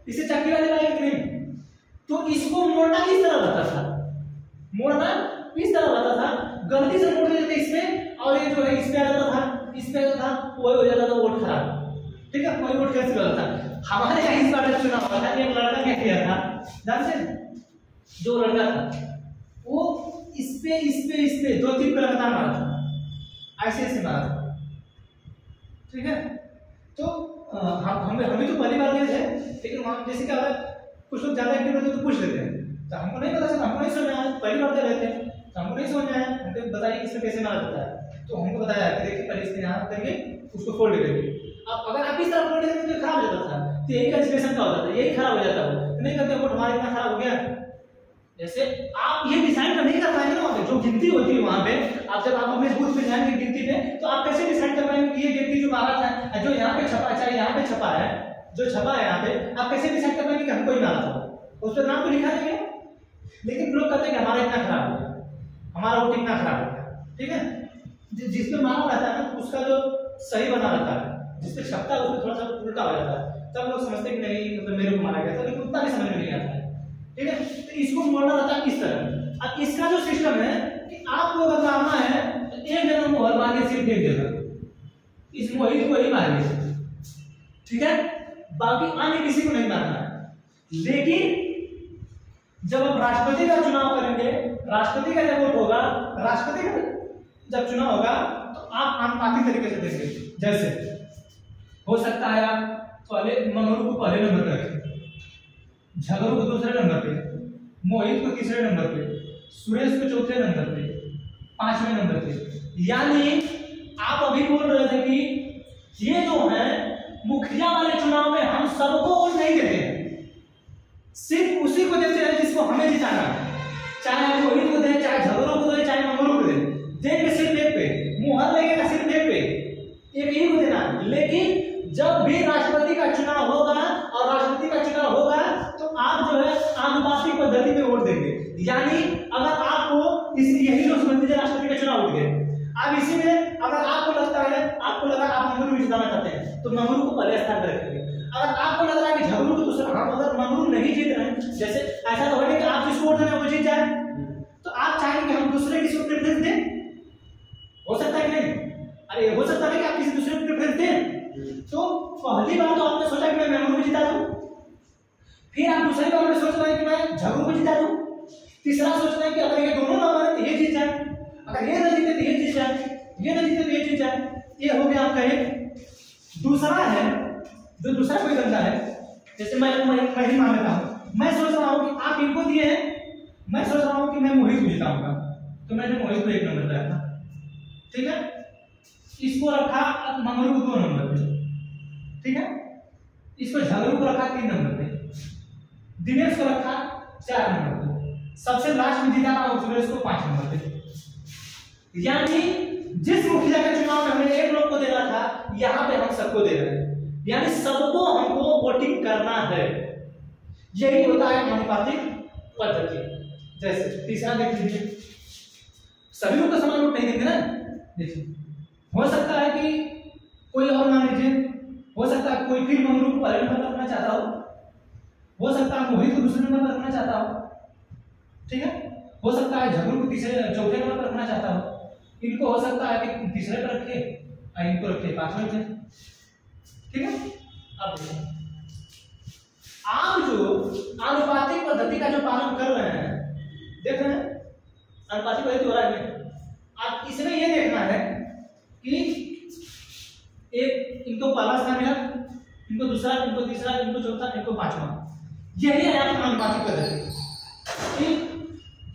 इसे चक्की वाले में आएगा नहीं, तो इसको मोड़ना इस तरह रहता था, मोड़ना इस तरह रहता था, गलती से मोड़ देते इसमें और ये जो है इस पे आ जाता था, इस पे आता था, वही हो जाता था वोट खराब, ठीक है, कोई वोट कैसे होता था। हमारे यहाँ इस बार चुनाव हुआ था, एक लड़का क्या किया था जानते हैं, जो लड़का था वो इस पे 2-3 पे लगातार मारा था, ऐसे मारा था, ठीक है। तो हमें तो पहली बार गए थे, लेकिन वहां जैसे क्या होता है कुछ लोग ज्यादा एक्टिव होते तो पूछ लेते हैं, तो हमको नहीं पता चला, हमको नहीं समझ आया, पहली बार गए थे तो हमको नहीं समझ आया, हमको बताइए इसमें कैसे मारा जाता है, तो हमको बताया कि देखिए पहले इसके यहाँ करके उसको फोल्ड करेंगे, अब अगर आप इस तरह फोल्ड करेंगे तो खराब हो जाता था, तो यही कंसिडरेशन का होता था, यही खराब हो जाता है, तो नहीं करते वोट हमारा इतना खराब हो गया। जैसे आप ये डिसाइड तो नहीं कर पाएंगे ना, वहाँ पे जो गिनती होती है वहाँ पे, आप जब आप अपने बूथ पे जाएंगे गिनती पे, तो आप कैसे डिसाइड कर पाएंगे कि ये गिनती जो मारा था, जो यहाँ पे छपा, चाहे यहाँ पे छपा है, जो छपा है यहाँ पे, आप कैसे डिसाइड कर पाएंगे कि हमको ही मारा था, उस पर नाम तो लिखा नहीं है, लेकिन लोग कहते हैं कि हमारा इतना खराब हो गया, हमारा वोट इतना खराब हो गया, ठीक है। जिसपे मारा रहता है ना उसका जो सही बना रहता है, जिसपे छपता है उसमें थोड़ा सा उल्टा हो जाता है, तब लोग समझते हैं कि नहीं मतलब मेरे को मारा गया था, लेकिन उतना भी समझ में नहीं आता है, ठीक है। तो इसको मोड़ना रहता है इस तरह। अब इसका जो सिस्टम है कि आपको अगर मारना है तो एक जगह मोहर मारिए, सिर्फ एक जगह, इस मोहित को ही मारिए, ठीक है, बाकी अन्य किसी को नहीं मारना है। लेकिन जब आप राष्ट्रपति का चुनाव करेंगे, राष्ट्रपति का जब वोट होगा, राष्ट्रपति का जब चुनाव होगा तो आप आनुपातिक तरीके से देंगे, जैसे हो सकता है आप पहले मंगरू को पहले नंबर पे रखें, झगड़ू को दूसरे नंबर पे, मोहित को तीसरे नंबर पे, सुरेश को चौथे नंबर पे, 5वें नंबर पे। यानी आप अभी बोल रहे थे कि ये जो है मुखिया वाले चुनाव में हम सबको वोट नहीं देते हैं, सिर्फ उसी को देते हैं जिसको हमें जिताना है, चाहे मोहित को दे, चाहे झगड़ू को दे, चाहे मंगरू को दे, देंगे सिर्फ एक पे, मुहर लगेगा सिर्फ एक पे, एक ही को देना। लेकिन जब भी राष्ट्रपति का चुनाव होगा और राष्ट्रपति का चुनाव होगा तो आप जो है आनुपातिक पद्धति में वोट देंगे। यानी अगर आपको यही जो समझ लीजिए राष्ट्रपति का चुनाव उठ गए, अब इसी में अगर आपको लगता है, आपको लगा आप मंगरू को जिताना चाहते हैं तो मंगरू को पहले स्थान पर रखेंगे। अगर आपको लग रहा है कि झगड़ू को दूसरा, हम अगर मंगरू नहीं जीत रहे हैं, जैसे ऐसा तो होगा कि आप जिसको वोट देना वो जीत जाए, तो आप चाहेंगे कि हम दूसरे किसी को प्रेफरेंस दें, हो सकता है कि नहीं? अरे हो सकता है कि आप किसी दूसरे को प्रेफरेंस दें। तो पहली बार तो आपने सोचा कि मैं मेमोरी को जिता दूं, फिर आप दूसरी बार में सोच रहे हैं कि मैं झगड़ू को जिता दूं, तीसरा सोच रहे हैं कि अगर ये दोनों नंबर है तो ये जीत जाए, अगर ये ना जीते तो ये जीत जाए, ये ना जीते तो ये जीत जाए। ये हो गया आपका एक। दूसरा है जो दूसरा कोई बंदा है, जैसे मैं ही मान लेता हूँ, मैं सोच रहा हूँ कि आप इनको दिए हैं, मैं सोच रहा हूँ कि मैं मोहित को जिताऊंगा, तो मैंने मोहित को 1 नंबर पे रखा, ठीक है। इसको रखा मंगरू को 2 नंबर पे, ठीक है। इसको झगड़ू को रखा 3 नंबर पे, दिनेश को रखा 4 नंबर पे, सबसे लास्ट में जिताना हो सुरेश को 5 नंबर पे। यानी जिस मुखिया के चुनाव में हमने 1 लोग को देना था, यहाँ पे हम सबको दे रहे हैं, यानी सबको हमको वोटिंग करना है। यही होता है अनुपातिक पद्धति। जैसे तीसरा देख लीजिए, सभी लोग को समान वोट नहीं देंगे ना। देखिए हो सकता है कि कोई और मान लीजिए, हो सकता है कोई फिर मंगरू को पहले नंबर पर रखना चाहता हो सकता है मोहित को दूसरे नंबर पर रखना चाहता हो, ठीक है। हो सकता है झगड़ू को चौथे नंबर पर रखना चाहता हो, इनको हो सकता है कि तीसरे पर रखे और इनको रखे 5वें पे, ठीक है। अब देखिए आप जो अनुपातिक पद्धति का जो पालन कर रहे हैं, देख रहे हैं अनुपातिक पद्धति हो रहा है, आप इसमें यह देखना है कि एक इनको पहला स्थान मिला, इनको दूसरा, इनको तीसरा, इनको चौथा, इनको 5वां। यही है आपका अनुपातिक पद्धति कि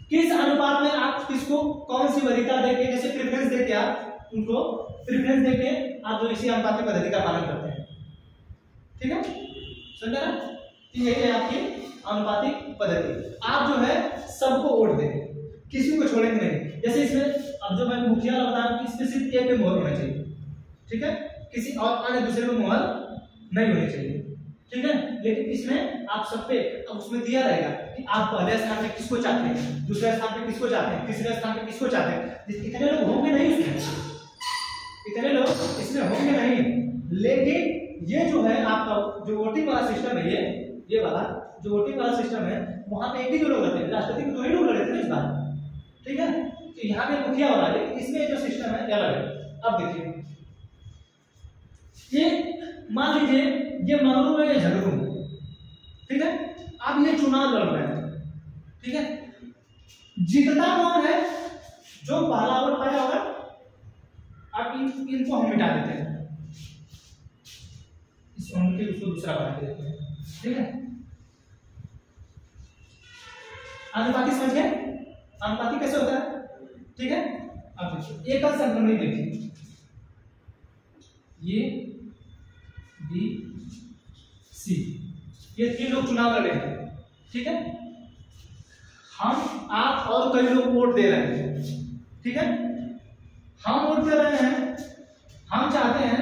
किस अनुपात में आप किसको कौन सी वरीयता देके, जैसे प्रेफरेंस देके आप उनको प्रेफरेंस देके आप जो इसी अनुपातिक पद्धति का पालन करते हैं, ठीक है। समझ रहे हैं? यही है आपकी अनुपातिक पद्धति। आप जो है सबको वोट देंगे, किसी को छोड़ेंगे नहीं। जैसे इसमें अब जो मैं मुखिया वाला बता रहा हूं, इसमें सिर्फ एक पे मोहर होना चाहिए, ठीक है, किसी और अन्य दूसरे को मोहर नहीं होनी चाहिए, ठीक है। लेकिन इसमें आप सब पे उसमें दिया रहेगा कि आप पहले स्थान पे किसको चाहते हैं, दूसरे स्थान पे किसको चाहते हैं, तीसरे स्थान पे किसको चाहते हैं। इतने लोग होंगे नहीं उसमें, इतने लोग इसमें होंगे नहीं, लेकिन ये जो है आपका जो वोटिंग वाला सिस्टम है, ये वाला जो वोटिंग वाला सिस्टम है, वहां पे एक ही लोग रहते हैं, राष्ट्रपति में 2 ही लोग लड़े थे ना इस बार, ठीक है। तो यहाँ पे मुखिया वाला है, इसमें जो सिस्टम है क्या अलग है। अब देखिए ये मान लीजिए ये मंगरू है, ये झगड़ू है, ठीक है। अब ये चुनाव लड़ रहे हैं, ठीक है। जीतता कौन है? जो पहला वोट पाया होगा। अब इनको हम मिटा देते हैं, उसको दूसरा बना देते हैं, ठीक है। अनुपातिक समझ गए? अनुपातिक कैसे होता है, ठीक है। अब देखिए एकल संक्रमण देखिए, ये बी सी, ये 3 लोग चुनाव लड़ रहे हैं, ठीक है। हम आप और कई लोग वोट दे रहे हैं, ठीक है। हम वोट दे रहे हैं, हम चाहते हैं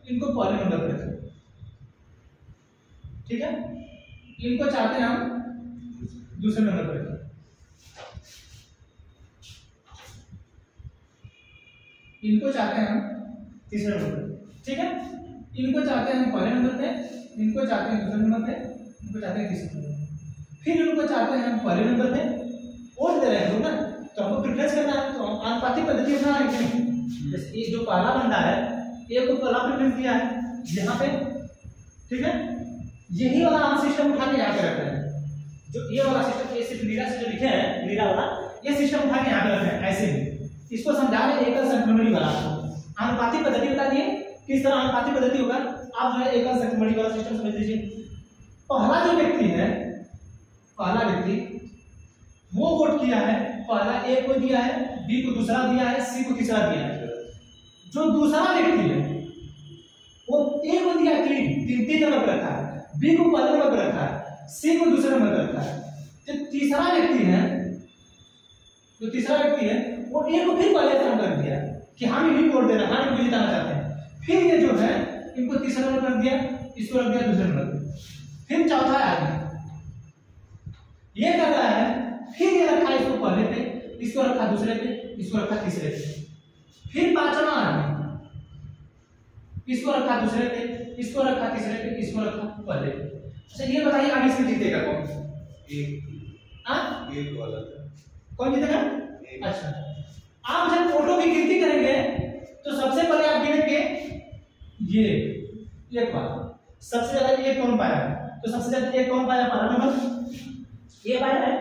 इनको पहले नंबर पर रखें, ठीक है। इनको चाहते हैं हम दूसरे नंबर पर रखें, इनको चाहते हैं हम तीसरे नंबर पे, ठीक है। इनको चाहते हैं हम पहले नंबर पे, इनको चाहते हैं दूसरे नंबर पे, इनको चाहते हैं तीसरे नंबर पे, फिर इनको चाहते हैं हम पहले नंबर पे। वोट दे रहे हैं लोग ना, तो हमको प्रेफरेंस करना है, तो अनुपातिक पद्धति अपना है कि नहीं। जैसे ये जो पहला बंदा है, एक को पहला प्रेफरेंस दिया है यहाँ पे, ठीक है। यही वाला हम सिस्टम उठा के यहाँ पे रखते हैं, जो ये वाला सिस्टम, ये सिर्फ नीला से जो लिखे हैं, नीला वाला, ये सिस्टम उठा के यहाँ पे रखते हैं ऐसे ही। इसको समझा रहे एकल संक्रमणी वाला अनुपातिक पद्धति बता दिए किस तरह अनुपातिक पद्धति होगा। आप जो है एकल संक्रमणी वाला सिस्टम समझ लीजिए। पहला जो व्यक्ति है, पहला व्यक्ति वो वोट किया है, पहला ए को दिया है, बी को दूसरा दिया है, सी को तीसरा दिया है। जो दूसरा व्यक्ति है वो ए को दिया 3 नंबर पर रखा है, बी को पहले नंबर पर रखा है, सी को दूसरे नंबर पर रखा है। जो तीसरा व्यक्ति है, जो तीसरा व्यक्ति है वो ए को फिर पहले स्थान पर दिया कि हम इन्हीं को वोट देना, हम इनको जिताना चाहते हैं। फिर ये जो है इनको तीसरा नंबर पर दिया, इसको रख दिया दूसरे नंबर पर। फिर चौथा आदमी ये कर रहा है, फिर ये रखा इसको पहले पे, इसको रखा दूसरे पे, इसको रखा तीसरे पे। फिर 5वां आदमी इसको रखा दूसरे पे, इसको रखा तीसरे पे, इसको रखा पहले पे। अच्छा ये बताइए आगे इसमें जीतेगा कौन?
एक वाला
कौन जीतेगा? अच्छा आप जब वोटों की गिनती करेंगे तो सबसे पहले आप ये एक बार सबसे ज्यादा एक कौन पाया है, तो सबसे ज्यादा एक कौन पाया, पहला नंबर ये पाया है,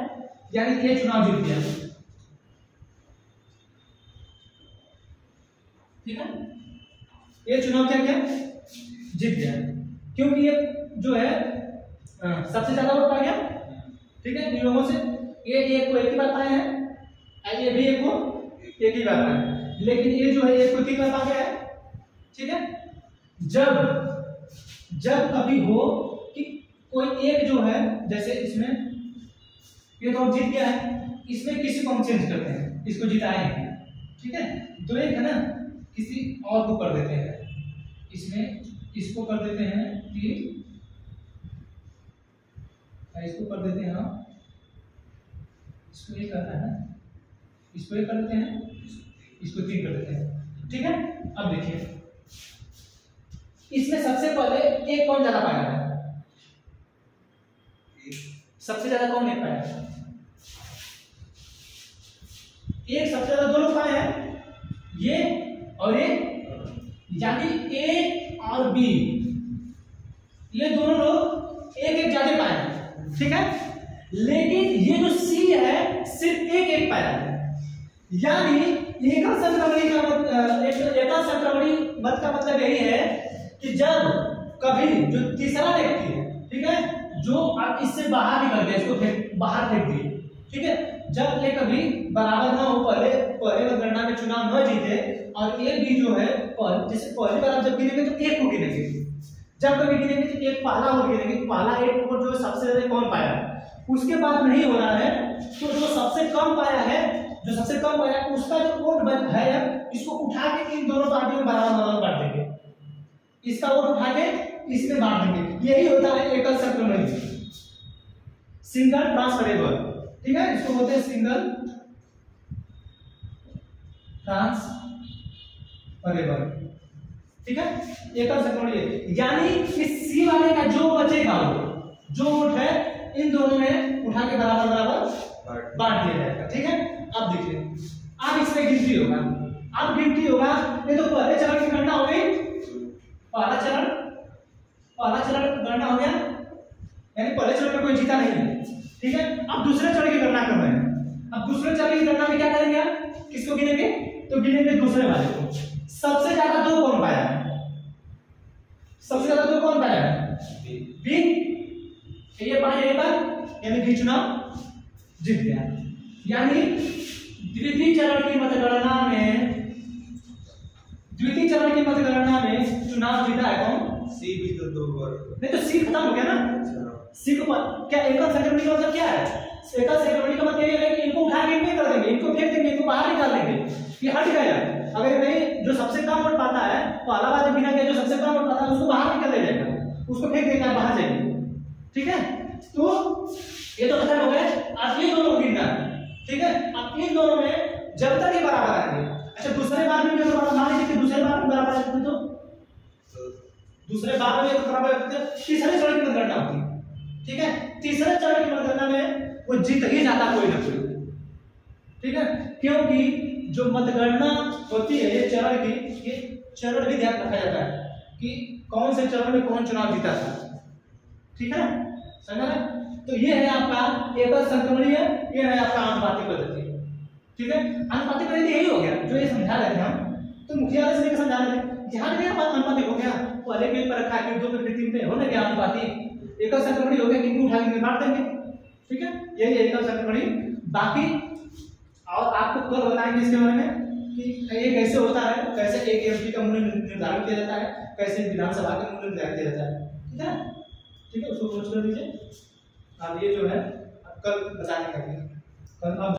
यानी ये चुनाव जीत गया। ठीक है, ये चुनाव क्या किया, जीत गया, क्योंकि ये जो है सबसे ज्यादा वोट पा गया। ठीक है, इन लोगों से ये एक को एक ही बार पाए हैं, ये भी एक को एक ही बार पाए, लेकिन ये जो है एक को 3 बार पा गया है। ठीक है, जब कभी हो कि कोई एक जो है, जैसे इसमें ये तो जीत गया है, इसमें किसी को हम चेंज करते हैं, इसको जिताएंगे। ठीक है, तो एक है ना, किसी और को कर देते हैं, इसमें इसको कर देते हैं कि इसको कर देते हैं हम, इसको ये करना है, इसको ये कर देते हैं, इसको 3 कर देते हैं। ठीक है, अब देखिए इसमें सबसे पहले एक कौन ज्यादा पाया है, सबसे ज्यादा कौन एक पाया है, एक सबसे ज्यादा 2 लोग पाए हैं, ये और ये, यानी ए और बी ये दोनों लोग एक एक ज्यादा पाए हैं। ठीक है, लेकिन ये जो सी है सिर्फ एक एक पाया है, यानी एकल संक्रमणी मत का मतलब यही है कि जब कभी जो तीसरा व्यक्ति है, ठीक है, जो अब इससे बाहर निकल गया, इसको बाहर फेंक दिए। ठीक है, जब ये कभी बराबर ना हो, पहले मतगणना में चुनाव न जीते, और एक भी जो है जैसे पहली बार आप जब गिनेंगे तो एक को गिनेंगे, जब कभी गिनेंगे तो एक पहला वोट गिनेंगे, पहला एक वोट जो सबसे ज्यादा कौन पाया है, उसके बाद नहीं हो रहा है, तो जो सबसे कम पाया है, जो सबसे कम पाया है उसका जो वोट है, इसको उठा के इन दोनों पार्टियों में बराबर बांट देंगे, इसका वोट उठा के इसमें बांट देंगे। यही होता है एकल संक्रमण, सिंगल ट्रांसफरेबल। ठीक है, इसको बोलते हैं सिंगल ट्रांसफरेबल। ठीक है, एकल संक्रमण, यानी इस सी वाले का जो बचेगा जो वोट है इन दोनों में उठा के बराबर बांट दिया जाएगा। ठीक है, अब देखिए अब इसमें गिनती होगा, अब गिनती होगा, ये तो पहले चरण की गणना हो गई, पहला चरण गणना हो गया, यानी पहले चरण में कोई जीता नहीं है। ठीक है, अब दूसरे चरण की गणना कर रहे हैं। अब दूसरे चरण की गणना में क्या करेंगे, किसको गिनेंगे, तो गिनेंगे दूसरे वाले को। सबसे ज्यादा 2 कौन पाया है, सबसे ज्यादा 2 कौन पाया है, बी, ये पाया एक बार, यानी बी चुनाव जीत गया। यानी द्वितीय चरण की मतगणना में चुनाव जीता है कौन,
सी भी तो 2 बार,
नहीं तो सी खत्म हो गया ना, सी को क्या एकल संक्रमणी का मतलब क्या है, एकल संक्रमणी का मतलब ये है कि इनको उठा के इनमें कर देंगे, इनको फेंक देंगे, इनको बाहर निकाल देंगे, ये हट गया। अगर नहीं जो सबसे कम वोट पाता है, तो अलावा जब बिना जो सबसे कम वोट पाता है उसको बाहर निकाल दिया जाएगा, उसको फेंक देगा, बाहर जाएंगे। ठीक है, तो ये तो खत्म हो गए, अब ये दोनों गिनना है। ठीक है, अब इन दोनों में जब तक ये बराबर आएंगे, अच्छा दूसरे बार में जो बराबर मान लीजिए, दूसरे बार में बराबर आते तो दूसरे बार में बराबर आते, तीसरे चरण की मतगणना होती है। ठीक है, तीसरे चरण की मतगणना में वो जीत ही जाता कोई ना कोई। ठीक है, क्योंकि जो मतगणना होती है ये चरण की, ये चरण भी ध्यान रखा जाता है कि कौन से चरण में कौन चुनाव जीता था। ठीक है, समझा ना? तो ये है आपका एकल संक्रमणीय, ये है आपका अनुपातिक पद्धति। ठीक है, अनुपातिक पद्धति यही हो गया जो ये समझा रहे थे हम, तो मुखिया से लेकर समझा रहे थे, यहाँ पे अनुपातिक हो गया, पहले पेज पर रखा है, फिर 2 पे, फिर 3 पे, होने गया अनुपातिक। एकल संक्रमणीय हो गया, किनको उठा के बांट देंगे। ठीक है, यही एकल संक्रमणीय। बाकी और आपको कल बताएंगे इसके बारे में कि ये कैसे होता है, कैसे एक एमपी का मूल्य निर्धारित किया जाता है, कैसे विधानसभा का मूल्य निर्धारित किया जाता है। ठीक है, ठीक है, उसको नोट कर दीजिए। अब ये जो है कल बताने का कल अब